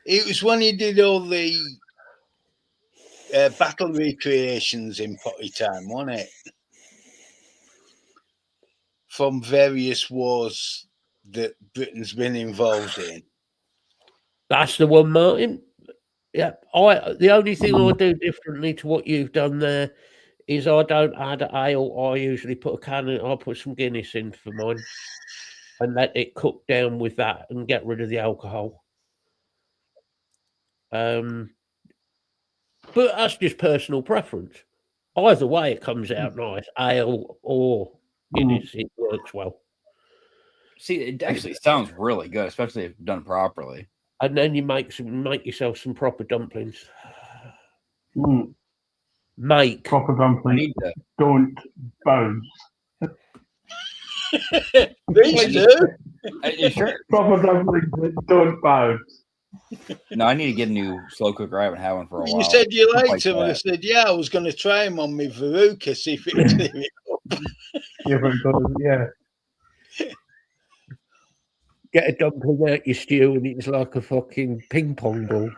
It was when he did all the battle recreations in Potty Time, wasn't it? From various wars that Britain's been involved in. That's the one, Martin. Yeah, the only thing I do differently to what you've done there is I don't add ale. I usually put I'll put some Guinness in for mine and let it cook down with that and get rid of the alcohol. But that's just personal preference. Either way, it comes out nice. Ale or Guinness, it works well. See, it actually sounds really good, especially if done properly. And then you make yourself some proper dumplings. Make proper dumplings. Don't bounce. Please do. You sure? Proper dumplings don't bounce. No, I need to get a new slow cooker. I haven't had one for a while. You said you liked him, and I said, yeah, I was going to try him on my Veruca, see if it would clear it up. Yeah. Get a dumpling out your stew and it's like a fucking ping pong ball.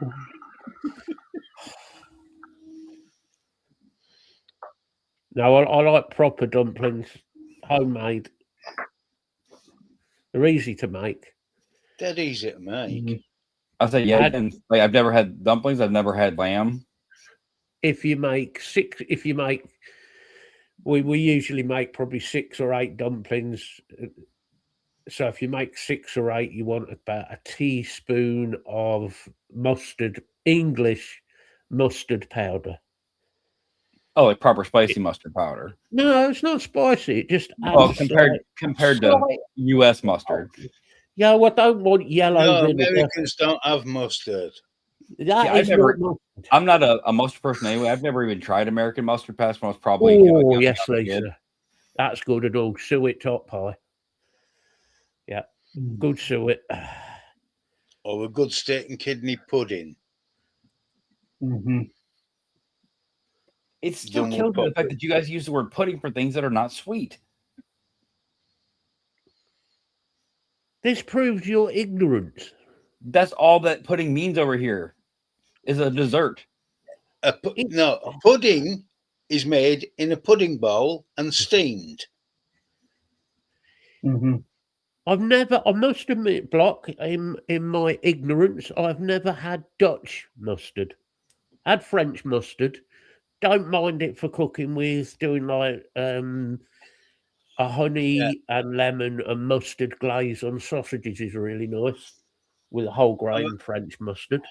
No, I like proper dumplings, homemade. They're easy to make. Dead easy to make. I say, yeah, and I've never had dumplings. I've never had lamb. We usually make probably 6 or 8 dumplings. So if you make 6 or 8, you want about a teaspoon of English mustard powder. Oh, like proper spicy mustard powder. No, it's not spicy. It just adds compared to U.S. mustard. Yeah, well, I don't want yellow. No, Americans don't have mustard. I'm not a mustard person anyway. I've never even tried American mustard past when I was probably. Oh, yes, Lisa. That's good at all. Suet top pie. Yeah, good suet. Or a good steak and kidney pudding. It's still kills me the fact that you guys use the word pudding for things that are not sweet. This proves your ignorance. That's all that pudding means over here. Is a dessert. A pudding is made in a pudding bowl and steamed. Mm-hmm. I must admit, Block, in my ignorance, I've never had Dutch mustard. Had French mustard. Don't mind it for cooking with, doing like a honey and lemon and mustard glaze on sausages is really nice with a whole grain French mustard.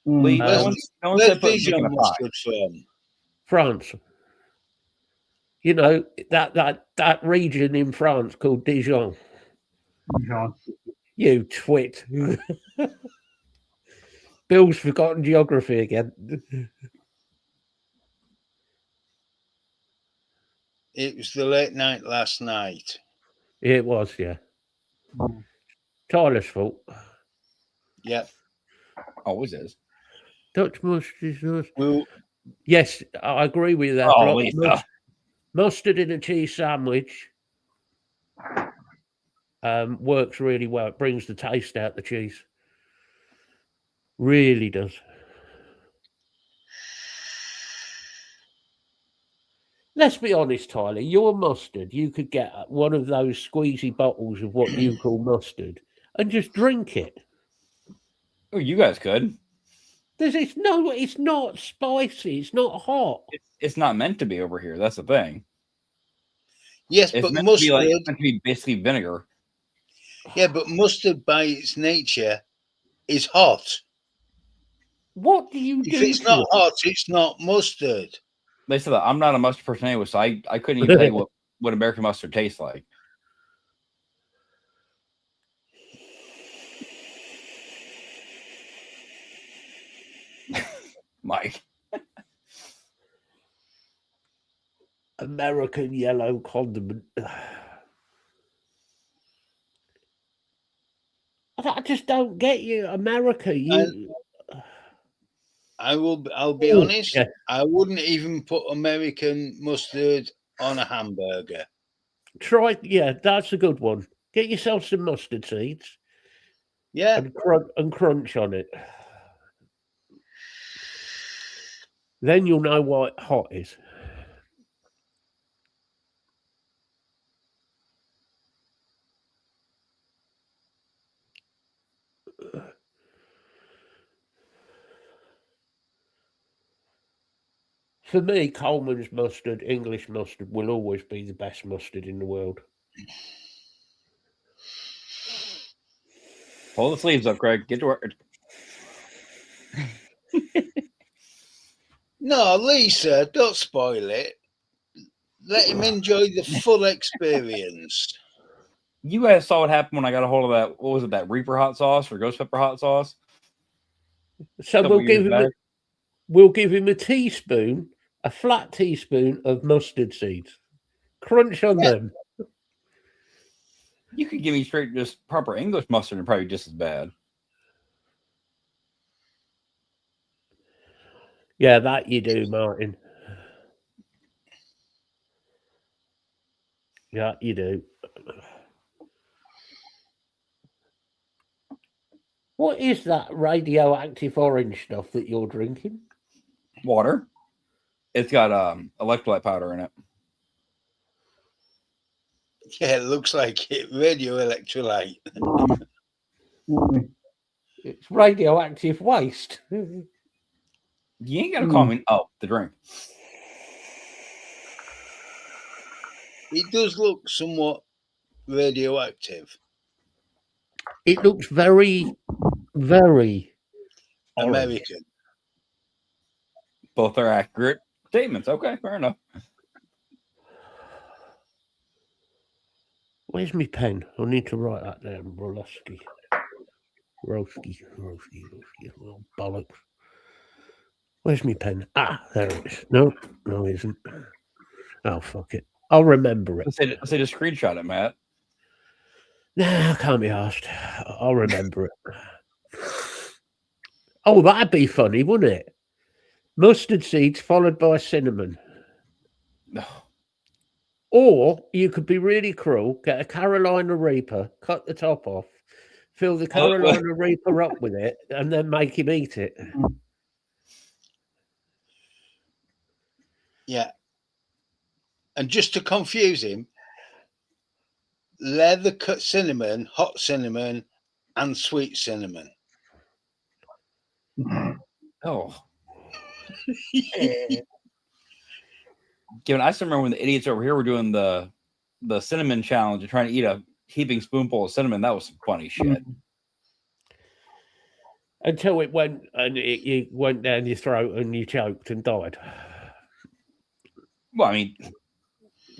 Lee, no one said put Dijon in a pie. mustard from? France. You know, that region in France called Dijon. Dijon. You twit. Bill's forgotten geography again. It was the late night last night. It was, yeah. Tyler's fault. Yeah. Always is. Dutch mustard is nice. Well, yes, I agree with that. Oh, Lisa. Mustard in a cheese sandwich works really well. It brings the taste out the cheese. Really does. Let's be honest, Tyler. Your mustard, you could get one of those squeezy bottles of what you call mustard and just drink it. Oh, you guys could. It's not spicy. It's not hot. It's not meant to be over here. That's the thing. yes, It's but meant mustard. meant to be basically vinegar. Yeah, but mustard by its nature is hot. What do you do? If it's not hot, it's not mustard. They said that I'm not a mustard person anyway, so I couldn't even tell you what American mustard tastes like. Mike. American yellow condiment. I just don't get you, America. I'll be honest. Yeah. I wouldn't even put American mustard on a hamburger. That's a good one. Get yourself some mustard seeds. Yeah, and crunch on it. Then you'll know what hot is. For me, Coleman's mustard, English mustard, will always be the best mustard in the world. Pull the sleeves up, Craig. Get to work. No, Lisa, don't spoil it. Let him enjoy the full experience. You guys saw what happened when I got a hold of that. What was it? That Reaper hot sauce or Ghost Pepper hot sauce? So we'll give him a teaspoon, a flat teaspoon of mustard seeds. Crunch on them. You could give me straight just proper English mustard and probably just as bad. Yeah, that you do, Martin. Yeah, you do. What is that radioactive orange stuff that you're drinking? Water. It's got electrolyte powder in it. Yeah, it looks like it. Radio electrolyte. It's radioactive waste. You ain't gotta call me. Oh, the drink. It does look somewhat radioactive. It looks very, very American. Orange. Both are accurate statements. Okay, fair enough. Where's my pen? I need to write that down. Roski. Oh, bollocks. Where's my pen? Ah, there it is. No, it isn't. Oh, fuck it. I'll remember it. Say just screenshot it, Matt. Nah, I can't be asked. I'll remember it. Oh, that'd be funny, wouldn't it? Mustard seeds followed by cinnamon. No. Or you could be really cruel, get a Carolina Reaper, cut the top off, Fill the Carolina Reaper up with it, and then make him eat it. Yeah. And just to confuse him, leather cut cinnamon, hot cinnamon, and sweet cinnamon. Oh. Given I still remember when the idiots over here were doing the cinnamon challenge and trying to eat a heaping spoonful of cinnamon. That was some funny shit. Until it went and it went down your throat and you choked and died. Well, I mean,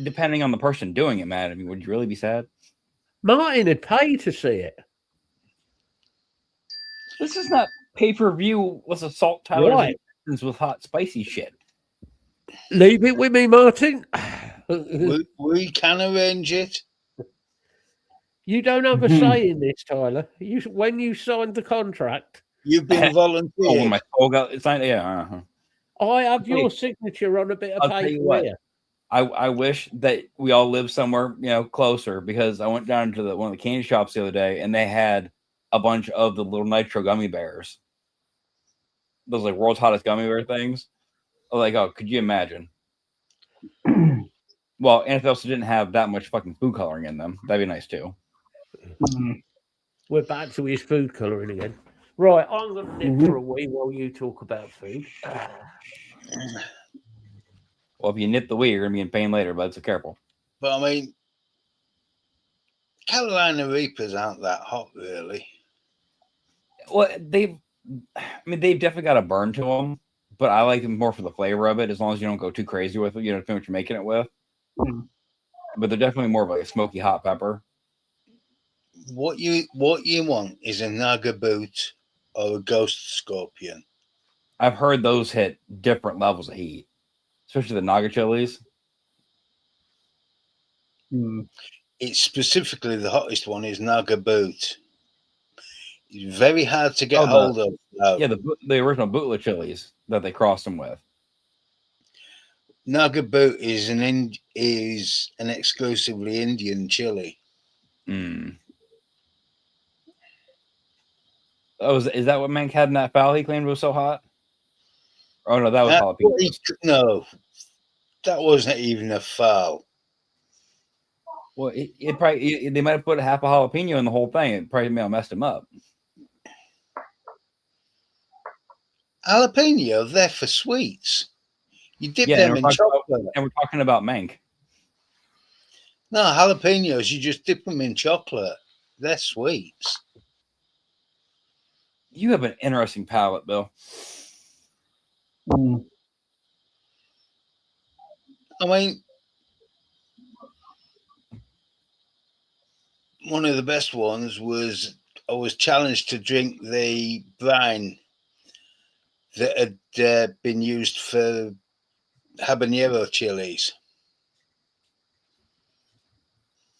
depending on the person doing it, man. I mean, would you really be sad? Martin had paid to see it. This is not pay-per-view with assault towers with hot spicy shit. Leave it with me, Martin. We can arrange it. You don't have a say in this, Tyler. When you signed the contract, you've been volunteered. Oh, when my soul got signed, yeah. I have your signature on a bit of I'll tell you paper what, here. I wish that we all lived somewhere, closer, because I went down to one of the candy shops the other day and they had a bunch of the little nitro gummy bears. Those like world's hottest gummy bear things. I was like, oh, could you imagine? Well, and if they also didn't have that much fucking food coloring in them, that'd be nice too. We're back to his food colouring again. Right, I'm going to nip for a wee while you talk about food. Well, if you nip the wee, you're going to be in pain later, but so careful. But I mean, Carolina Reapers aren't that hot, really. Well, they've definitely got a burn to them, but I like them more for the flavor of it, as long as you don't go too crazy with it. You know what you're making it with. But they're definitely more of like a smoky hot pepper. What you want is a Naga boot or a ghost scorpion. I've heard those hit different levels of heat, especially the Naga chilies. It's specifically the hottest one is Naga boot. It's very hard to get hold of. Yeah, the original bootleg chilies that they crossed them with. Naga boot is an exclusively Indian chili. Oh, is that what Mank had in that foul he claimed was so hot? Oh no, that was jalapenos. No, that wasn't even a foul. Well, it probably they might have put half a jalapeno in the whole thing. It probably may have messed him up. Jalapeno, they're for sweets. You dip them in chocolate. And we're talking about Mank. No, jalapenos, you just dip them in chocolate. They're sweets. You have an interesting palate, Bill. I mean, one of the best ones was I was challenged to drink the brine that had been used for habanero chilies.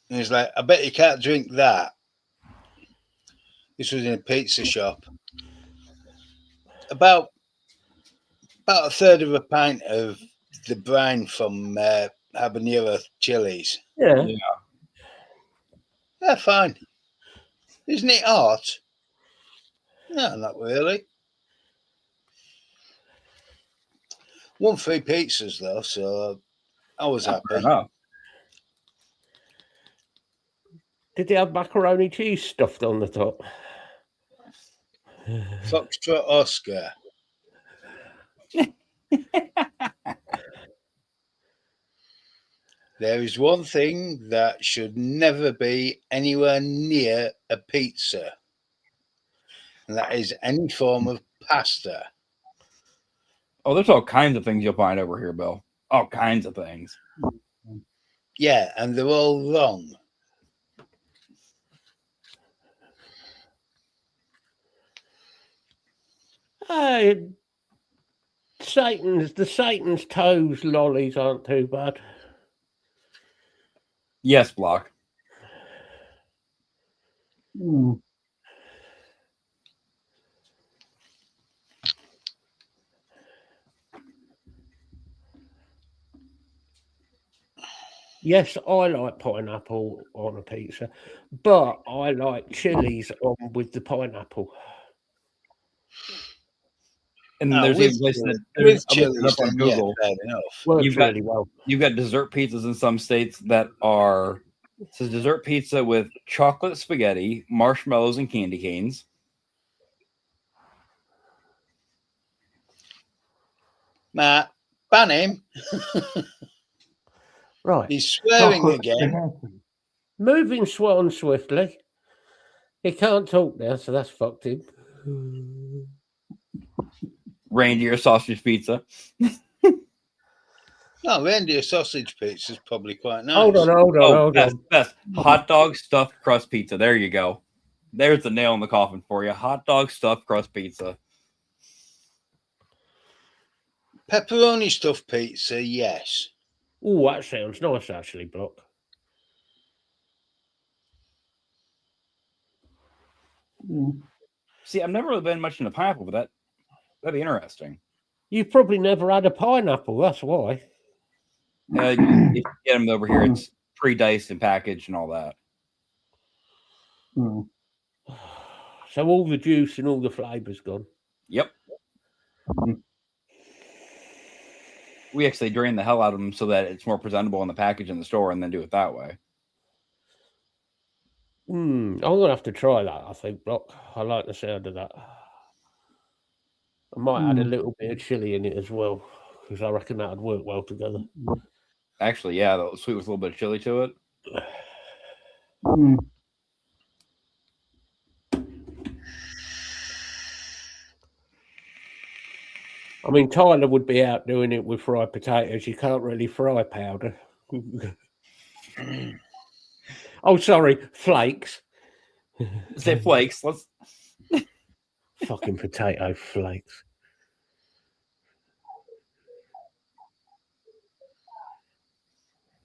And he's like, I bet you can't drink that. This was in a pizza shop. About a third of a pint of the brine from habanero chilies. Yeah. Yeah, fine. Isn't it hot? No, not really. Won 3 pizzas though, so I was happy. Did they have macaroni cheese stuffed on the top? Foxtrot Oscar. There is one thing that should never be anywhere near a pizza, and that is any form of pasta. Oh, there's all kinds of things you'll find over here, Bill. All kinds of things. Yeah, and they're all wrong. The Satan's toes lollies aren't too bad. Yes, Block. Yes, I like pineapple on a pizza, but I like chilies on with the pineapple. And No, there's with even places that with I'm looking chilies, up on then yeah, Google. fair enough. Works You've got really well. You've got dessert pizzas in some states that are, it says dessert pizza with chocolate spaghetti, marshmallows, and candy canes. Matt, ban him. Right. He's swearing Chocolate again. spaghetti. Moving on swiftly. He can't talk now, so that's fucked him. Reindeer sausage pizza. No, reindeer sausage pizza is probably quite nice. Hold on. Best. Hot dog stuffed crust pizza. There you go. There's the nail in the coffin for you. Hot dog stuffed crust pizza. Pepperoni stuffed pizza, yes. Oh, that sounds nice, actually, Block. See, I've never really been much into pineapple, but that'd be interesting. You've probably never had a pineapple, that's why. If you get them over here, it's pre-diced and packaged and all that. So all the juice and all the flavour's gone. Yep. We actually drain the hell out of them so that it's more presentable in the package in the store, and then do it that way. I'm gonna have to try that. I think, Block. I like the sound of that. I might add a little bit of chili in it as well, because I reckon that'd work well together. Actually, yeah, the sweet with a little bit of chili to it. I mean, Tyler would be out doing it with fried potatoes. You can't really fry powder. Oh, sorry, flakes. Say flakes. Let's Fucking potato flakes.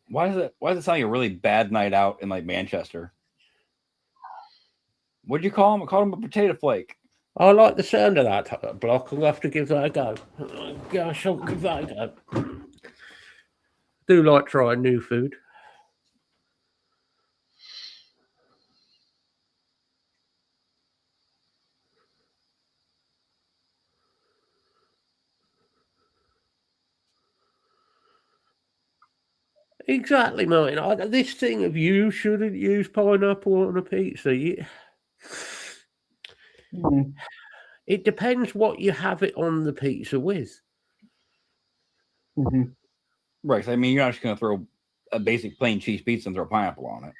Why does it sound like a really bad night out in like Manchester? What'd you call him? I called him a potato flake. I like the sound of that, Block. I'll have to give that a go. Oh, gosh, I'll give that a go. Do like trying new food. Exactly, Martin. This thing of you shouldn't use pineapple on a pizza. It depends what you have it on the pizza with. Right. I mean, you're not just going to throw a basic plain cheese pizza and throw pineapple on it.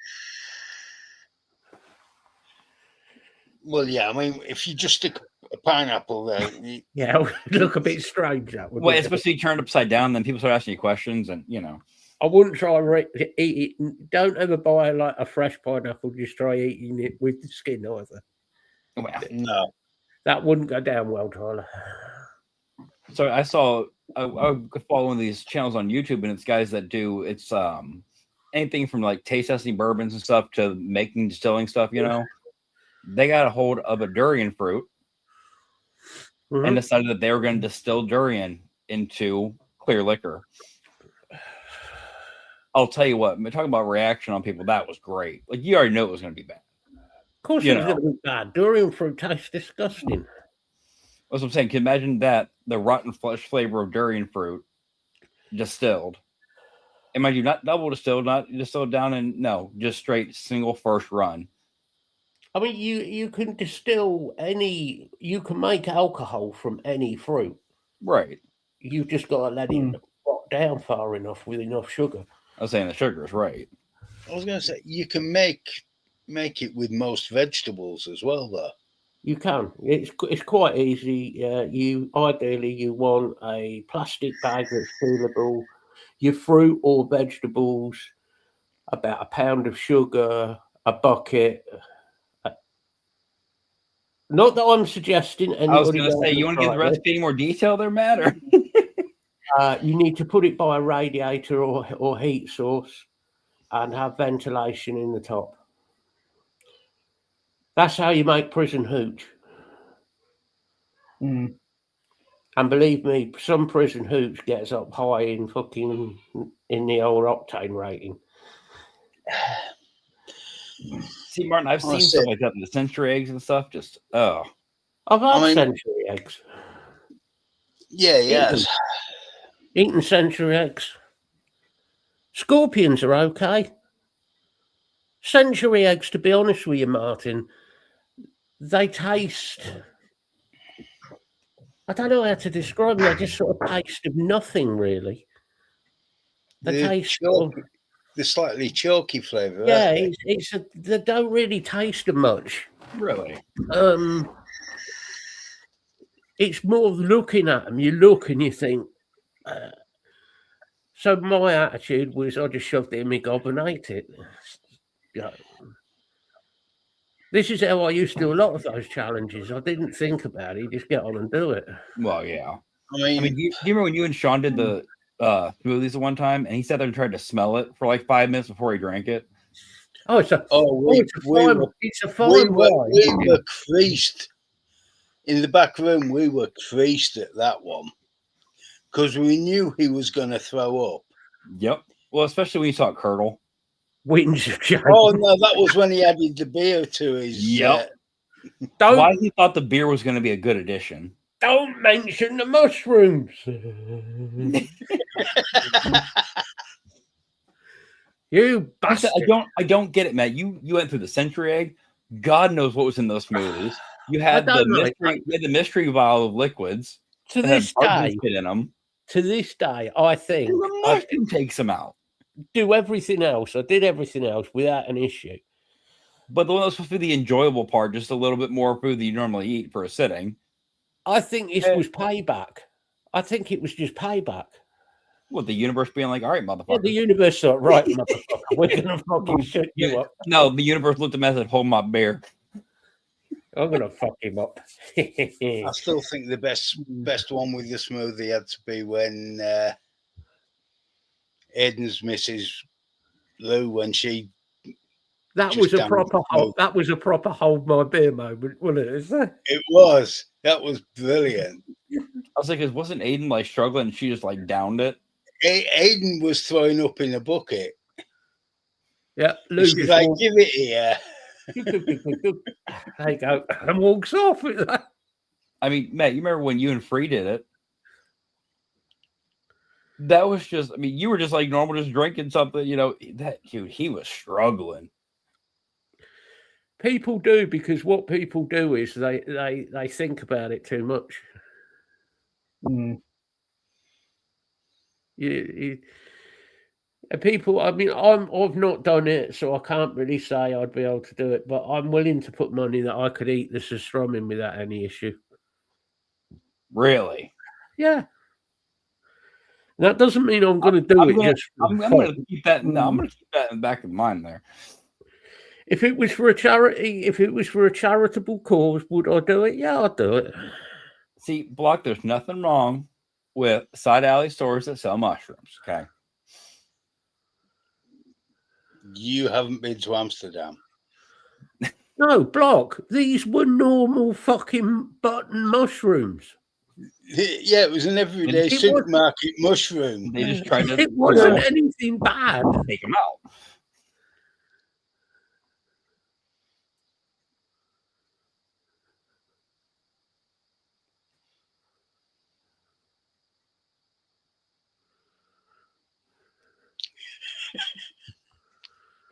Well, yeah, I mean, if you just stick a pineapple there, yeah, it would look a bit strange. That would. Well, especially turned upside down, then people start asking you questions, and I wouldn't try eat it. Don't ever buy like a fresh pineapple. Just try eating it with the skin either. Well, no, that wouldn't go down well, Tyler. So I saw I follow one of these channels on YouTube, and it's guys that do anything from like taste testing bourbons and stuff to making distilling stuff. They got a hold of a durian fruit and decided that they were going to distill durian into clear liquor. I'll tell you what, talking about reaction on people, that was great. Like, you already knew it was going to be bad. Of course it was going to be bad. Durian fruit tastes disgusting. That's what I'm saying. Can you imagine that? The rotten flesh flavor of durian fruit distilled. And mind you, not double distilled, not distilled down in, just straight single first run. I mean, you can distill you can make alcohol from any fruit. Right. You've just got to let it rot down far enough with enough sugar. I was saying the sugar is right. I was going to say, you can make it with most vegetables as well, though. You can. It's quite easy. You want a plastic bag that's sealable. Your fruit or vegetables, about a pound of sugar, a bucket. Not that I'm suggesting anybody. I was going to say, you want to give the recipe any more detail there, Matt? You need to put it by a radiator or heat source and have ventilation in the top. That's how you make prison hooch. And believe me, some prison hooch gets up high in the old octane rating. See, Martin, I've seen stuff like that in the century eggs and stuff. Just I've had century eggs. Yeah, yes. Eating century eggs. Scorpions are okay. Century eggs, to be honest with you, Martin, they taste. I don't know how to describe them. They just sort of taste of nothing, really. They taste. The slightly chalky flavour. Yeah, they don't really taste of much. Really? It's more looking at them. You look and you think. So my attitude was, I just shoved it in my gob and ate it. This is how I used to do a lot of those challenges. I didn't think about it. You just get on and do it. Well, yeah. I mean, do you remember when you and Sean did the smoothies at one time, and he sat there and tried to smell it for like 5 minutes before he drank it? It's a fine wine. We were creased in the back room. We were creased at that one because we knew he was going to throw up. Yep. Well, especially when you saw Curdle. Wings of James. Oh no, that was when he added the beer to his. Yep. Why he thought the beer was going to be a good addition? Don't mention the mushrooms. You bastard! I don't get it, Matt. You went through the century egg. God knows what was in those smoothies. You had the mystery vial of liquids. To this day, in them. To this day, I think I takes them out. Do everything else. I did everything else without an issue. But the one that's supposed to be the enjoyable part, just a little bit more food than you normally eat for a sitting. I think this was payback. I think it was just payback. What, the universe being like, all right, motherfucker. Yeah, the universe thought, right, motherfucker, we're going to fucking shut you up. No, the universe looked at me and said, hold my beer. I'm going to fuck him up. I still think the best one with the smoothie had to be when Aiden's Mrs. Lou, when she... That was a proper hold my beer moment, wasn't it? It was. That was brilliant. I was like, wasn't Aiden like struggling and she just like downed it? Aiden was throwing up in a bucket. Yeah, she's like, give it here. There you go. And walks off with that. I mean, Matt, you remember when you and Free did it? That was just, I mean, you were just like normal, just drinking something, you know, that dude, he was struggling. People do, because what people do is they think about it too much. People, I mean, I've not done it, so I can't really say I'd be able to do it, but I'm willing to put money that I could eat the surströmming without any issue. Really? Yeah. That doesn't mean I'm going to do it. I'm going to keep that. No, I'm going to keep that in the back of mind there. If it was for a charity, if it was for a charitable cause, would I do it? Yeah, I'd do it. See, Block, there's nothing wrong with side alley stores that sell mushrooms. Okay. You haven't been to Amsterdam. No, Block. These were normal fucking button mushrooms. Yeah, it was an everyday supermarket mushroom. They just tried to. It wasn't anything bad. Take them out.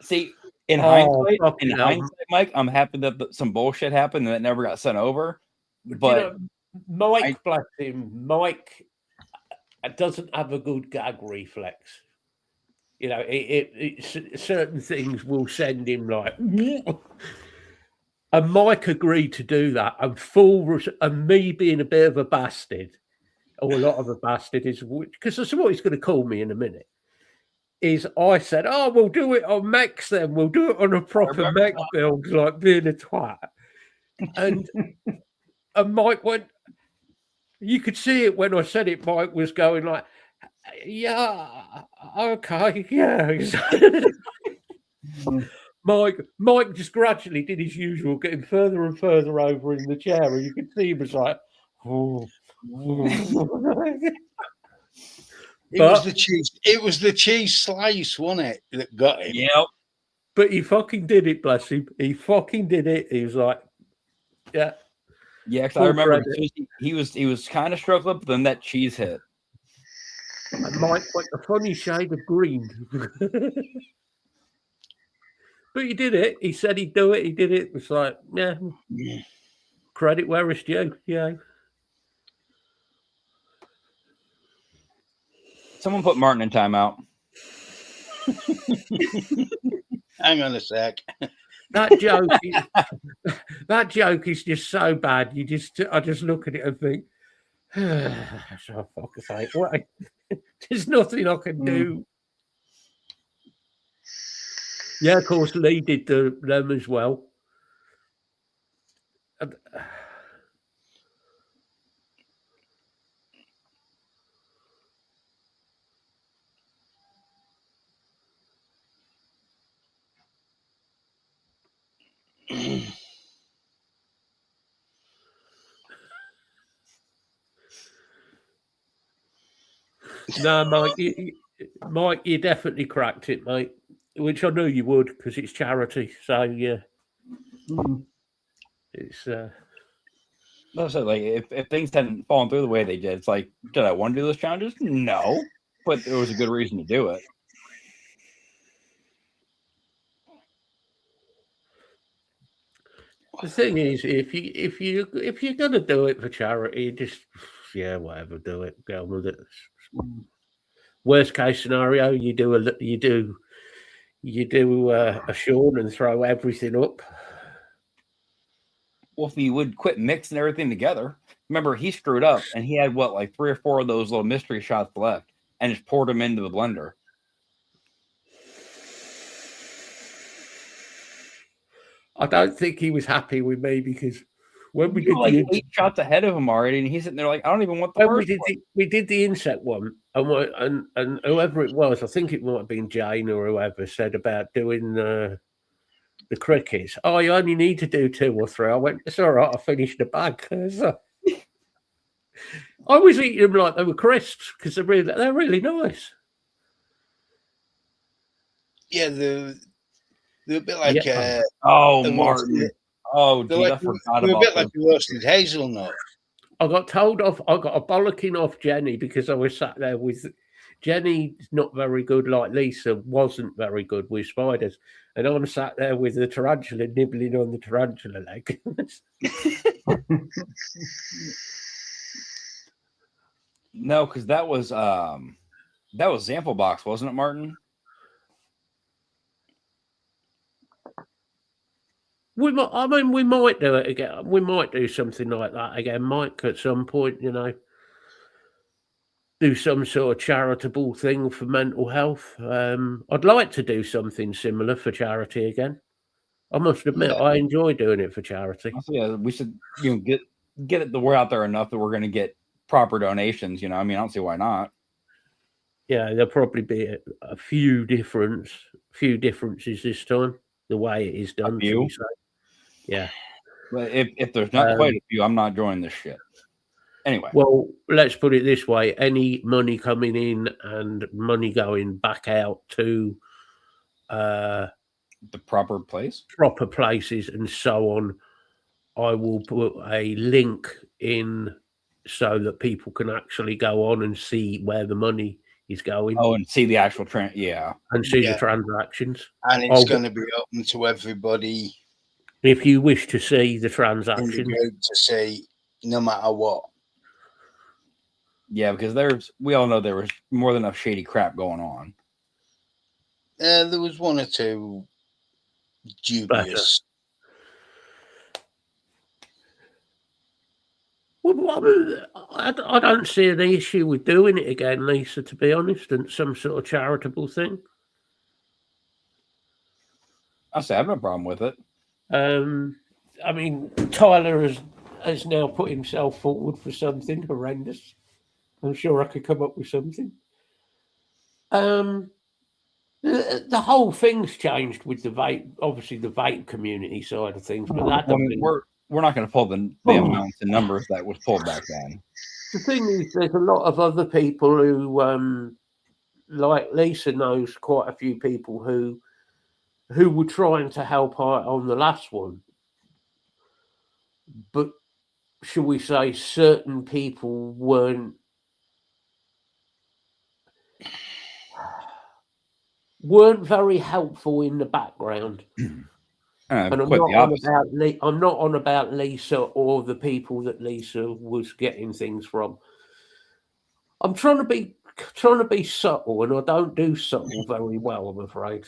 See, in hindsight, Mike, I'm happy that some bullshit happened and that never got sent over. But Mike, bless him, Mike doesn't have a good gag reflex. You know, certain things will send him like. And Mike agreed to do that, and me being a bit of a bastard, or a lot of a bastard, is because that's what he's going to call me in a minute. Is I said, oh, we'll do it on Max then. We'll do it on a proper Max build, like being a twat. And Mike went, you could see it when I said it, Mike was going like, yeah, okay, yeah. Mike just gradually did his usual, getting further and further over in the chair, and you could see he was like, oh. It was the cheese slice, wasn't it, that got him? Yep. But he fucking did it, bless him. He fucking did it. He was like, yeah. Yeah, because I remember he was kind of struggling, but then that cheese hit. And Mike went a funny shade of green. But he did it. He said he'd do it. He did it. It was like, yeah. Credit where it's due. Yeah. Someone put Martin in timeout. Hang on a sec. That joke is just so bad. I just look at it and think, for fuck's sake, what? There's nothing I can do. Yeah, of course, Lee did them as well. No, Mike, you definitely cracked it, mate. Which I knew you would because it's charity. So yeah, it's. Also, like if things hadn't fallen through the way they did, it's like, did I want to do those challenges? No, but there was a good reason to do it. The thing is, if you're gonna do it for charity, just whatever, do it. Go on with it. Worst case scenario, you do a Sean and throw everything up. Well, if he would quit mixing everything together. Remember, he screwed up and he had like 3 or 4 of those little mystery shots left and just poured them into the blender. I don't think he was happy with me because when we did like 8 shots ahead of him already, and he's sitting there like, I don't even want the first one. We did the insect one, and whoever it was, I think it might have been Jane or whoever, said about doing the crickets. Oh, you only need to do 2 or 3. I went, it's all right. I finished the bag. I was eating them like they were crisps because they're really nice. Yeah, they're a bit like Martin. Oh, dude, I forgot about a bit like roasted hazelnut. I got told off. I got a bollocking off Jenny because I was sat there with Jenny. Not very good, like Lisa wasn't very good with spiders, and I'm sat there with the tarantula nibbling on the tarantula leg. No, because that was Sample Box, wasn't it, Martin? We might do it again. We might do something like that again, Mike, at some point, do some sort of charitable thing for mental health. I'd like to do something similar for charity again. I must admit, I enjoy doing it for charity. Yeah, we should get the word out there enough that we're going to get proper donations. I mean, I don't see why not. Yeah, there'll probably be a few differences this time. The way it is done. Yeah. But if there's not quite a few, I'm not joining this shit. Anyway. Well, let's put it this way. Any money coming in and money going back out to the proper places and so on, I will put a link in so that people can actually go on and see where the money is going. Oh, and see the actual and see the transactions. And it's going to be open to everybody. If you wish to see the transactions, to see no matter what. Yeah, because we all know there was more than enough shady crap going on. There was 1 or 2 dubious. Well, I don't see any issue with doing it again, Lisa, to be honest, and some sort of charitable thing. I say I have no problem with it. I mean, Tyler has now put himself forward for something horrendous. I'm sure I could come up with something. The whole thing's changed with the vape, obviously the vape community side of things. But that we're not going to pull the amounts and numbers that was pulled back then. The thing is, there's a lot of other people who, like Lisa knows quite a few people who who were trying to help out on the last one, but shall we say certain people weren't very helpful in the background. And I'm not on about Lisa or the people that Lisa was getting things from. I'm trying to be subtle, and I don't do subtle very well, I'm afraid.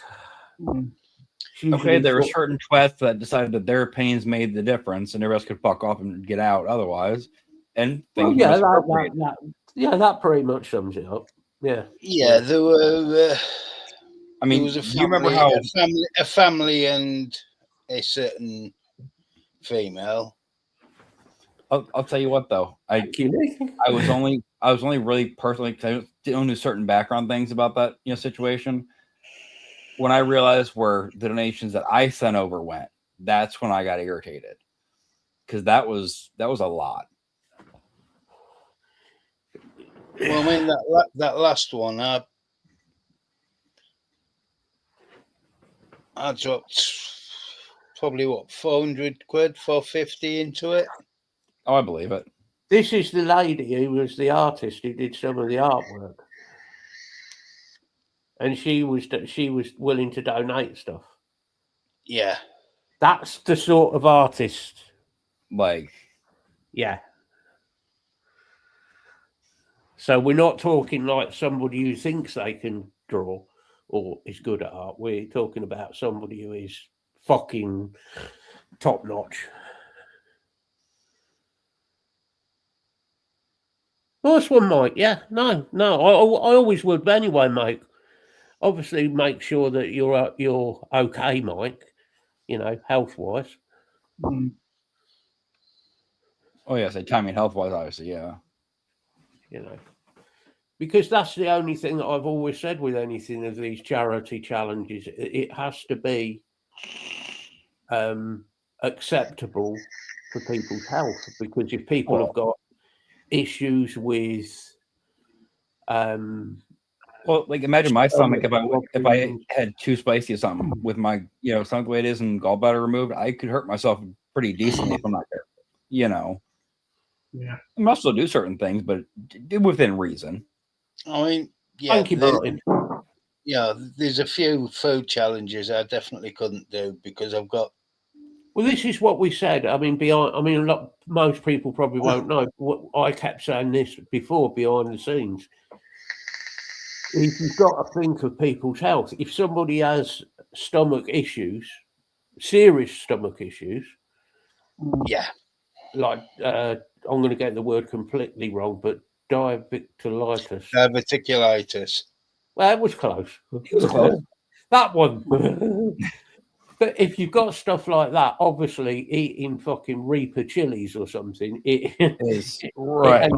Okay, there were certain twats that decided that their opinions made the difference, and the rest could fuck off and get out otherwise. And things that pretty much sums it up. Yeah, there were. I mean, there was you remember how a family and a certain female. I'll tell you what though, I was only really personally, because I don't know certain background things about that situation. When I realized where the donations that I sent over went, that's when I got irritated, because that was a lot. Well, I mean that last one, I dropped probably 400 quid, 450 into it. Oh, I believe it. This is the lady who was the artist who did some of the artwork, and she was willing to donate stuff. Yeah, that's the sort of artist. Yeah. So we're not talking like somebody who thinks they can draw or is good at art. We're talking about somebody who is fucking top notch. Nice one, Mike. Yeah, no, I always would anyway, mate. Obviously, make sure that you're okay, Mike. Health wise. Oh yes, timing health wise, obviously, yeah. Because that's the only thing that I've always said with anything of these charity challenges. It has to be acceptable for people's health, because if people have got issues with like imagine my stomach if I had too spicy or something with my stomach the way it is and gallbladder removed, I could hurt myself pretty decently if I'm not careful. Yeah. I must still do certain things, but within reason. I mean, thank you, Martin. Yeah, there's a few food challenges I definitely couldn't do because I've got. Well, this is what we said. I mean, most people probably won't know. I kept saying this before, behind the scenes. You've got to think of people's health. If somebody has stomach issues, serious stomach issues, like I'm going to get the word completely wrong, but diverticulitis. Diverticulitis. Well, it was close. That one. But if you've got stuff like that, obviously eating fucking Reaper chilies or something, it is right.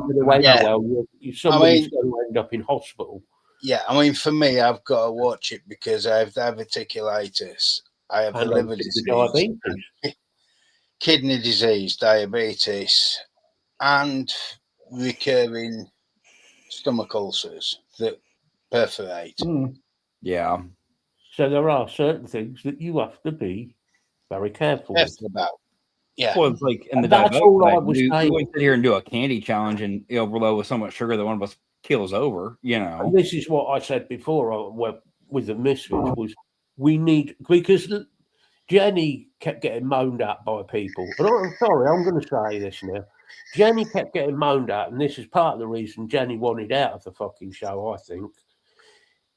Somebody's going to end up in hospital. Yeah, I mean, for me, I've got to watch it because I have diverticulitis. I have liver disease, kidney disease, diabetes, and recurring stomach ulcers that perforate. Yeah. So there are certain things that you have to be very careful about. Yeah. Well, it's like in the that's all I was saying. We wouldn't sit here and do a candy challenge and overload with so much sugar that one of us kills over, And this is what I said before with the Misfits was we need, because Jenny kept getting moaned at by people. And I'm sorry, I'm going to say this now. Jenny kept getting moaned at, and this is part of the reason Jenny wanted out of the fucking show, I think,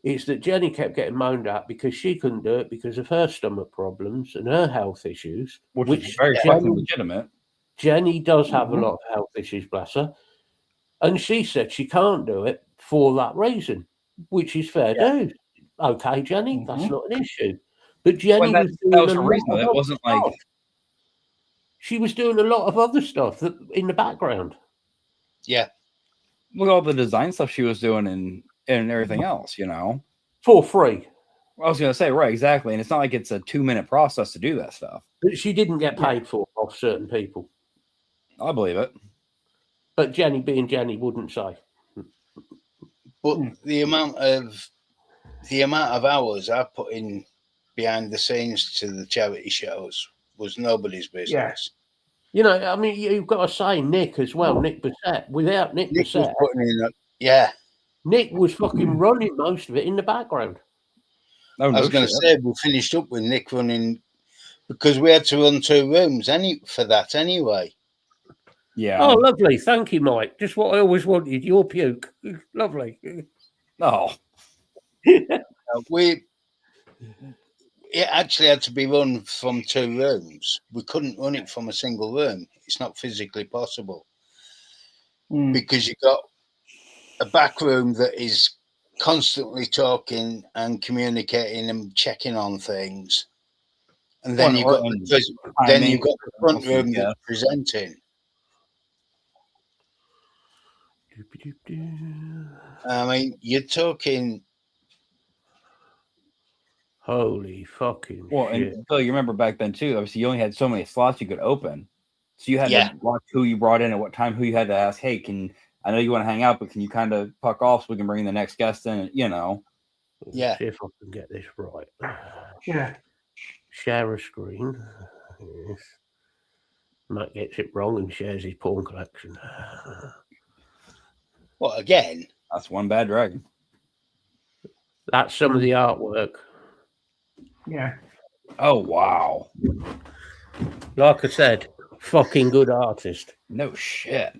is that Jenny kept getting moaned at because she couldn't do it because of her stomach problems and her health issues. Which is very fucking legitimate. Jenny does have a lot of health issues, bless her. And she said she can't do it for that reason, which is fair dues. Okay, Jenny, that's not an issue. But Jenny was doing a reason. It wasn't like she was doing a lot of other stuff in the background. Yeah. Look at all the design stuff she was doing and everything else, for free. I was going to say, right, exactly. And it's not like it's a 2-minute process to do that stuff. But she didn't get paid for off certain people. I believe it. But Jenny, being Jenny, wouldn't say. But the amount of hours I put in behind the scenes to the charity shows was nobody's business. You know, I mean, you've got to say Nick as well, Nick Bissett. Without Nick Nick was Bissett, putting in Nick was fucking running most of it in the background. Oh, I was going to say we finished up with Nick running because we had to run 2 rooms for that anyway. Yeah. Oh, lovely. Thank you, Mike. Just what I always wanted. Your puke. Lovely. Oh. It actually had to be run from 2 rooms. We couldn't run it from a single room. It's not physically possible because you got a back room that is constantly talking and communicating and checking on things, and then you've got the front room that's presenting. I mean, you're talking. Holy fucking shit. And Phil, you remember back then too, obviously you only had so many slots you could open. So you had to watch who you brought in at what time, who you had to ask, hey, I know you want to hang out, but can you kind of fuck off so we can bring the next guest in, you know? Yeah. See if I can get this right. Yeah. Share a screen. Yes. Matt gets it wrong and shares his porn collection. What, again? That's one bad dragon. That's some of the artwork. Yeah. Oh, wow. Like I said, fucking good artist. No shit.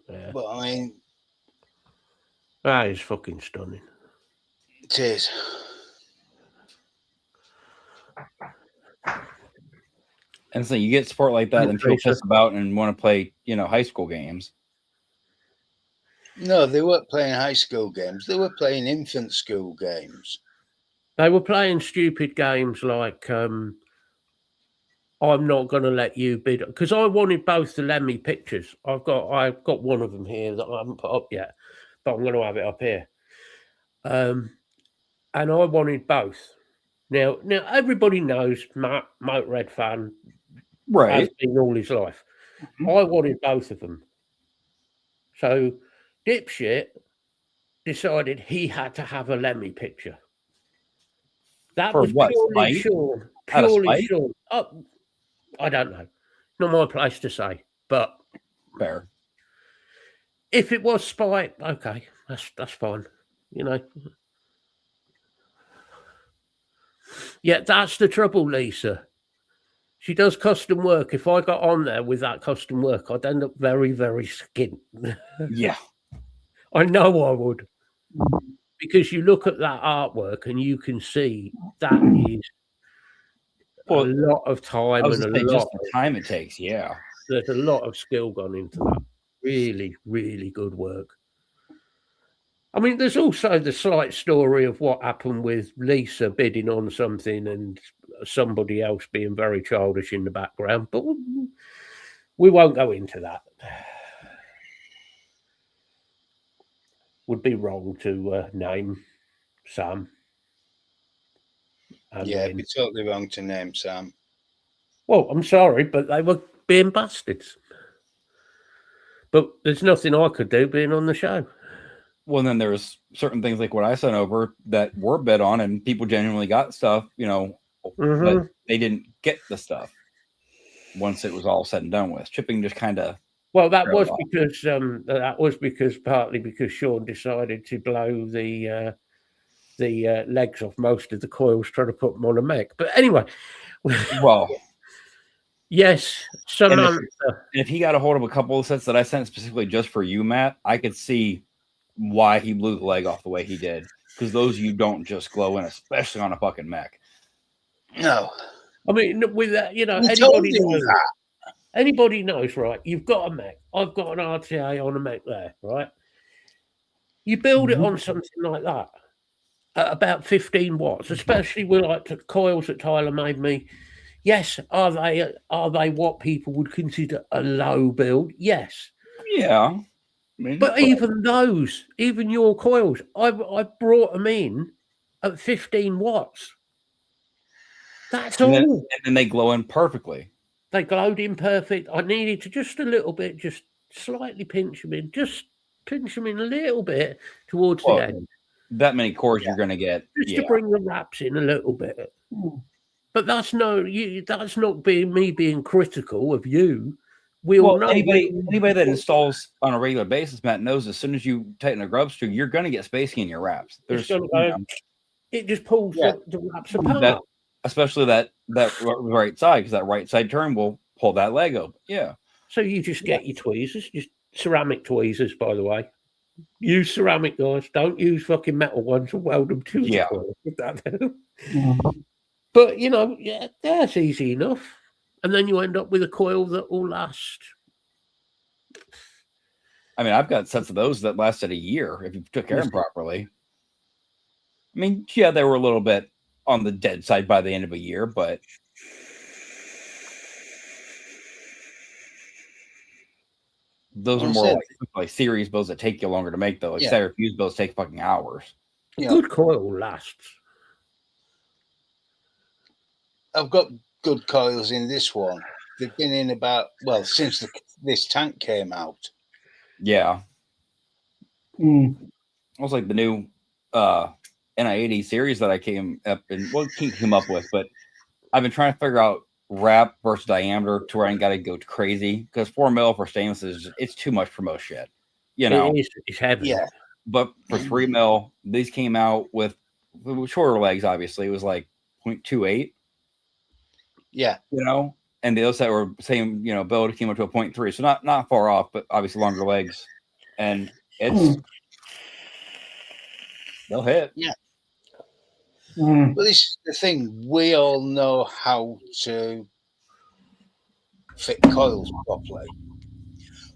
Yeah. But I mean, that is fucking stunning. It is. And so you get support like that, and people piss about and want to play, high school games. No, they weren't playing high school games. They were playing infant school games. They were playing stupid games like I'm not going to let you bid, because I wanted both the Lemmy pictures. I've got one of them here that I haven't put up yet, but I'm going to have it up here. And I wanted both. Now everybody knows Matt, Motorhead fan, right? Has been all his life. Mm-hmm. I wanted both of them. So Dipshit decided he had to have a Lemmy picture. That For was what? purely Sean. Purely Sean. Oh, I don't know. Not my place to say. But fair. If it was spite, okay, that's fine. Yeah, that's the trouble, Lisa. She does custom work. If I got on there with that custom work, I'd end up very, very skint. Yeah. I know I would. Because you look at that artwork and you can see that is a lot of time and a lot of time it takes. Yeah. There's a lot of skill gone into that. Really, really good work. I mean, there's also the slight story of what happened with Lisa bidding on something and somebody else being very childish in the background, but we won't go into that. Would be wrong to name Sam. Yeah, it'd be totally wrong to name Sam. Well, I'm sorry, but they were being bastards. But there's nothing I could do being on the show. Well, then there's certain things like what I sent over that were bid on, and people genuinely got stuff, but they didn't get the stuff once it was all said and done with. Shipping just kind of. Well, that was because partly because Sean decided to blow the legs off most of the coils trying to put them on a mech. But anyway, well, yes, Samantha. If he got a hold of a couple of sets that I sent specifically just for you, Matt, I could see why he blew the leg off the way he did, because those you don't just glow in, especially on a fucking mech. No, I mean with that, anybody knows, right? You've got a mech. I've got an RTA on a mech there, right? You build it on something like that at about 15 watts, especially with like the coils that Tyler made me. Yes, are they what people would consider a low build? Yes. Yeah. But even those, even your coils, I brought them in at 15 watts. That's all. And then they glow in perfectly. They glowed in perfect. I needed to just a little bit, just slightly pinch them in, just pinch them in a little bit towards Well, the end. That many cores you're going to get. Just to bring the wraps in a little bit. But that's not me being critical of you. Well, anybody that installs on a regular basis, Matt, knows as soon as you tighten a grub screw, you're going to get spacing in your wraps. It just pulls the wraps apart. Especially that right side, because that right side turn will pull that leg up. Yeah. So you just get your tweezers, just ceramic tweezers, by the way. Use ceramic, guys. Don't use fucking metal ones and weld them to the coil. But, that's easy enough. And then you end up with a coil that will last. I mean, I've got sets of those that lasted a year if you took care of them properly. I mean, yeah, they were a little bit on the dead side by the end of a year, but those are more like series bills that take you longer to make, though. Like Cyrus fuse bills take fucking hours. Good coil lasts. I've got good coils in this one. They've been in since this tank came out. Yeah. It was like the new NI80 series that I came up with, but I've been trying to figure out wrap versus diameter to where I ain't got to go crazy, because 4 mil for stainless it's too much for most shit. It's heavy. Yeah. But for 3 mil, these came out with shorter legs. Obviously, it was like 0.28. Yeah. And the other side were same, build came up to a 0.3, so not far off, but obviously longer legs, and they'll hit. Yeah. But this is the thing: we all know how to fit coils properly.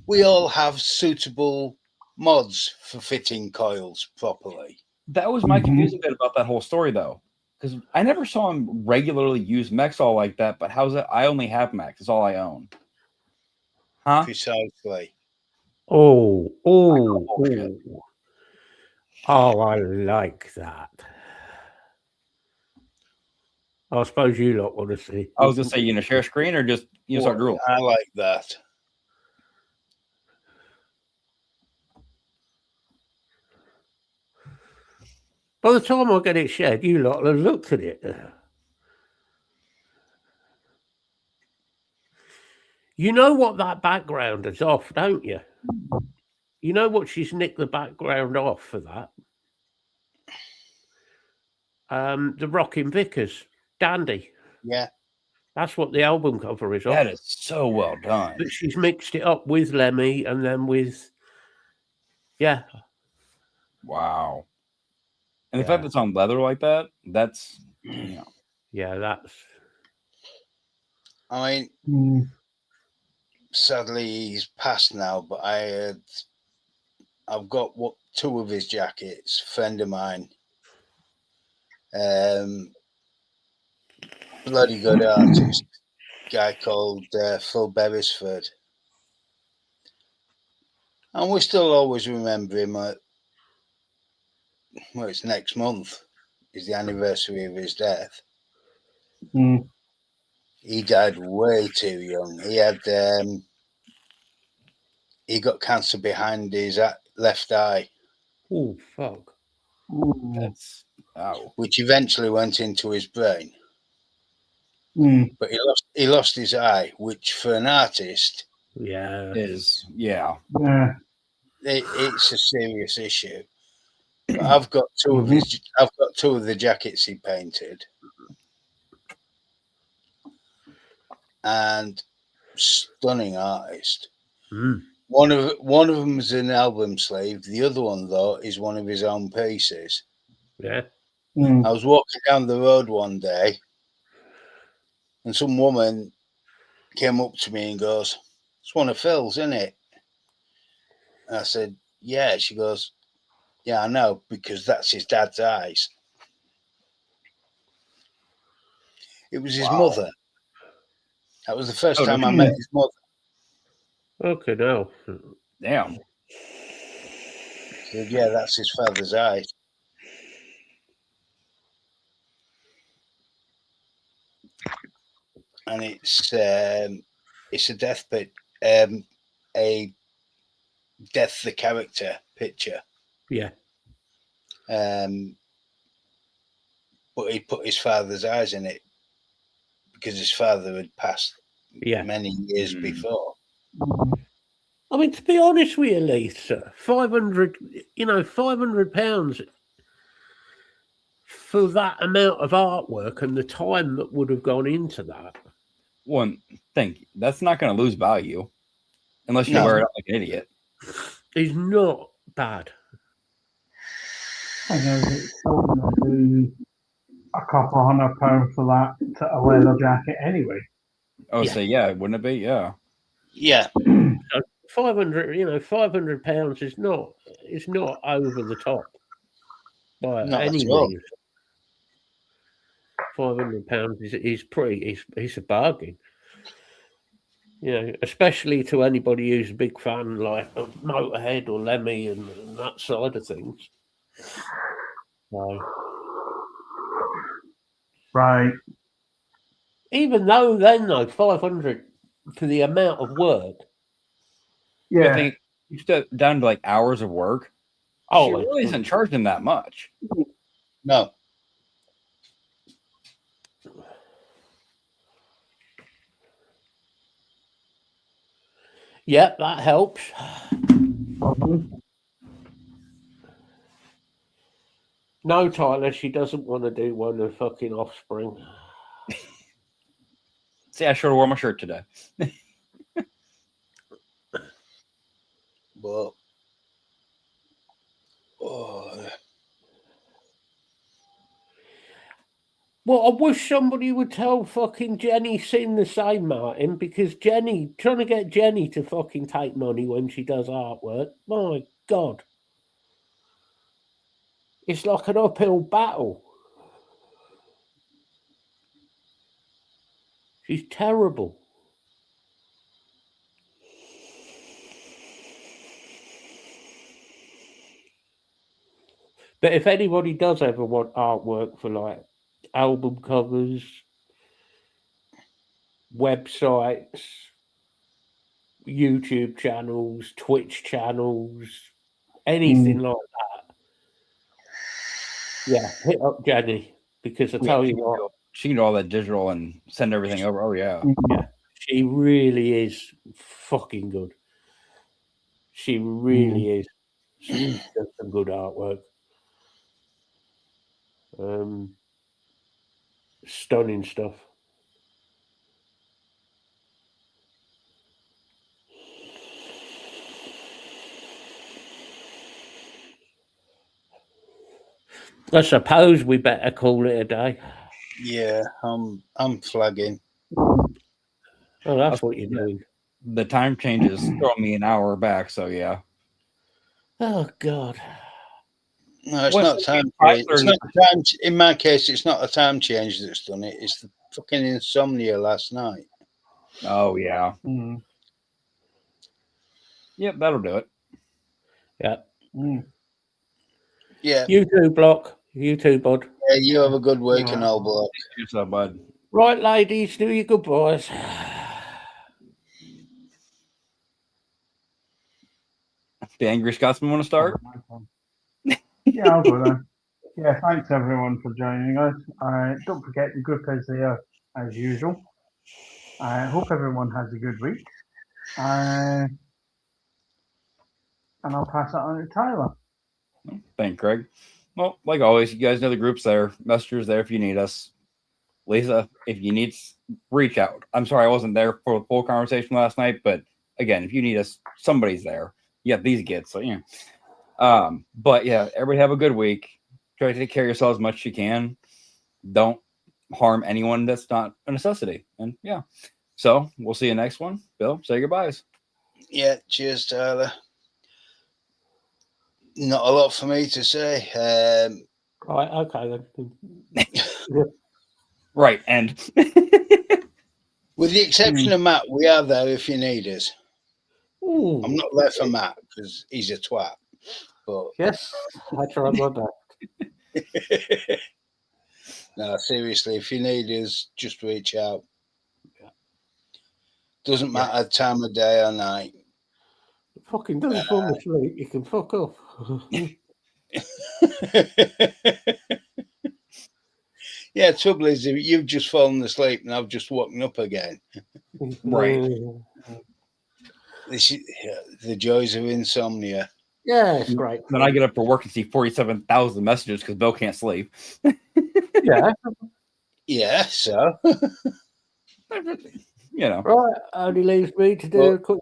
We all have suitable mods for fitting coils properly. That was my confusing bit about that whole story, though, because I never saw him regularly use Mexol like that. But how's it? I only have Mex. It's all I own. Huh? Precisely. Oh, I like that. I suppose you lot want to see. I was going to say, share screen or just, start drooling. I like that. By the time I get it shared, you lot have looked at it. You know what that background is off, don't you? You know what she's nicked the background off for that? The Rockin' Vickers, Dandy. Yeah. That's what the album cover is off. That is so well done. But she's mixed it up with Lemmy and then with... Yeah. Wow. And the fact that it's on leather like that, that's... Yeah, that's... I mean, sadly he's passed now, but I've got two of his jackets. A friend of mine, bloody good artist, guy called Phil Beresford, and we still always remember him. It's next month is the anniversary of his death. He died way too young. He got cancer behind his left eye. Oh, fuck. That's which eventually went into his brain. But he lost his eye, which for an artist is it's a serious issue. But I've got two of the jackets he painted, and stunning artist. One of them is an album sleeve. The other one, though, is one of his own pieces. Yeah. I was walking down the road one day, and some woman came up to me and goes, "It's one of Phil's, isn't it?" And I said, "Yeah." She goes, "Yeah, I know, because that's his dad's eyes." It was his mother. That was the first time I met his mother. Okay, no. Damn. Said, "Yeah, that's his father's eyes." And it's a death pit, a Death the Character picture. Yeah. But he put his father's eyes in it because his father had passed many years before. I mean, to be honest with you, Lisa, £500 for that amount of artwork and the time that would have gone into that. One thing, that's not going to lose value unless you wear it out like an idiot. Is not bad. I know it's still going to be a couple £100 for that a leather jacket anyway. Oh, so yeah, wouldn't it be? Yeah. Yeah. So £500 is not over the top by any means. £500 is a bargain. Especially to anybody who's a big fan like of Motorhead or Lemmy and that side of things. So, right. Even though then, though, 500 for the amount of work. Yeah. I think you step down to like hours of work. Oh, she really isn't charging that much. No. Yep, that helps. No, Tyler, she doesn't want to do one of fucking Offspring. See, I should have worn my shirt today. Well, I wish somebody would tell fucking Jenny Sin the same, Martin, because trying to get Jenny to fucking take money when she does artwork, my God. It's like an uphill battle. She's terrible. But if anybody does ever want artwork for like album covers, websites, YouTube channels, Twitch channels, anything like that, yeah, hit up Jenny, because I tell you what, she can do all that digital and send everything over. Oh yeah, she really is fucking good. She really is. She does some good artwork. Stunning stuff. I suppose we better call it a day. Yeah, I'm flagging. Oh, that's what you're doing. The time changes throw me an hour back, so yeah. Oh God. No, it's not time change. It's not time. In my case, it's not a time change that's done it. It's the fucking insomnia last night. Oh yeah. Yep, that'll do it. Yeah. Yeah. You too, Block. You too, bud. Yeah, you have a good week and all, Block. Yourself, bud. Right, ladies, do your goodbyes. The Angry Scotsman want to start? Yeah, I'll go then. Yeah, thanks everyone for joining us. Don't forget the group is there as usual. I hope everyone has a good week. And I'll pass it on to Tyler. Thank Craig. Well, like always, you guys know the group's there. Messenger's there if you need us. Lisa, if you need, reach out. I'm sorry I wasn't there for the full conversation last night, but again, if you need us, somebody's there. You have these kids, so yeah. But yeah, everybody have a good week. Try to take care of yourself as much as you can. Don't harm anyone that's not a necessity. And yeah. So we'll see you next one. Bill, say goodbyes. Yeah, cheers, Tyler. Not a lot for me to say. Right, okay then. Right, and with the exception of Matt, we are there if you need us. Ooh. I'm not there for Matt because he's a twat. But yes, I try my best. No, seriously, if you need us, just reach out. Doesn't matter time of day or night. fucking don't fall asleep, you can fuck off. Yeah, trouble is, you've just fallen asleep and I've just woken up again. Right. This is the joys of insomnia. Yeah, it's great. Then I get up for work and see 47,000 messages because Bill can't sleep. Yeah. Yeah, so. You know. Right, only leaves me to do a quick.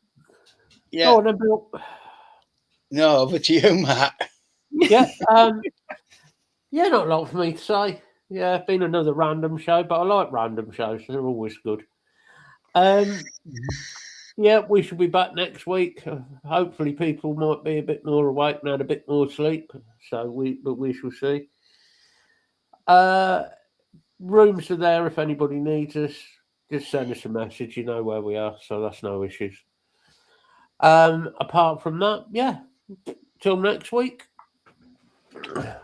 Yeah. Go on then, Bill. No, over to you, Matt. Yeah. Yeah, not a lot for me to say. Yeah, it's been another random show, but I like random shows. They're always good. Yeah, we shall be back next week. Hopefully people might be a bit more awake and had a bit more sleep. So we shall see. Rooms are there if anybody needs us. Just send us a message. You know where we are, so that's no issues. Apart from that, yeah. Till next week.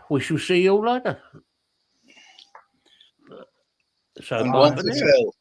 We shall see you all later. So And one to Phil.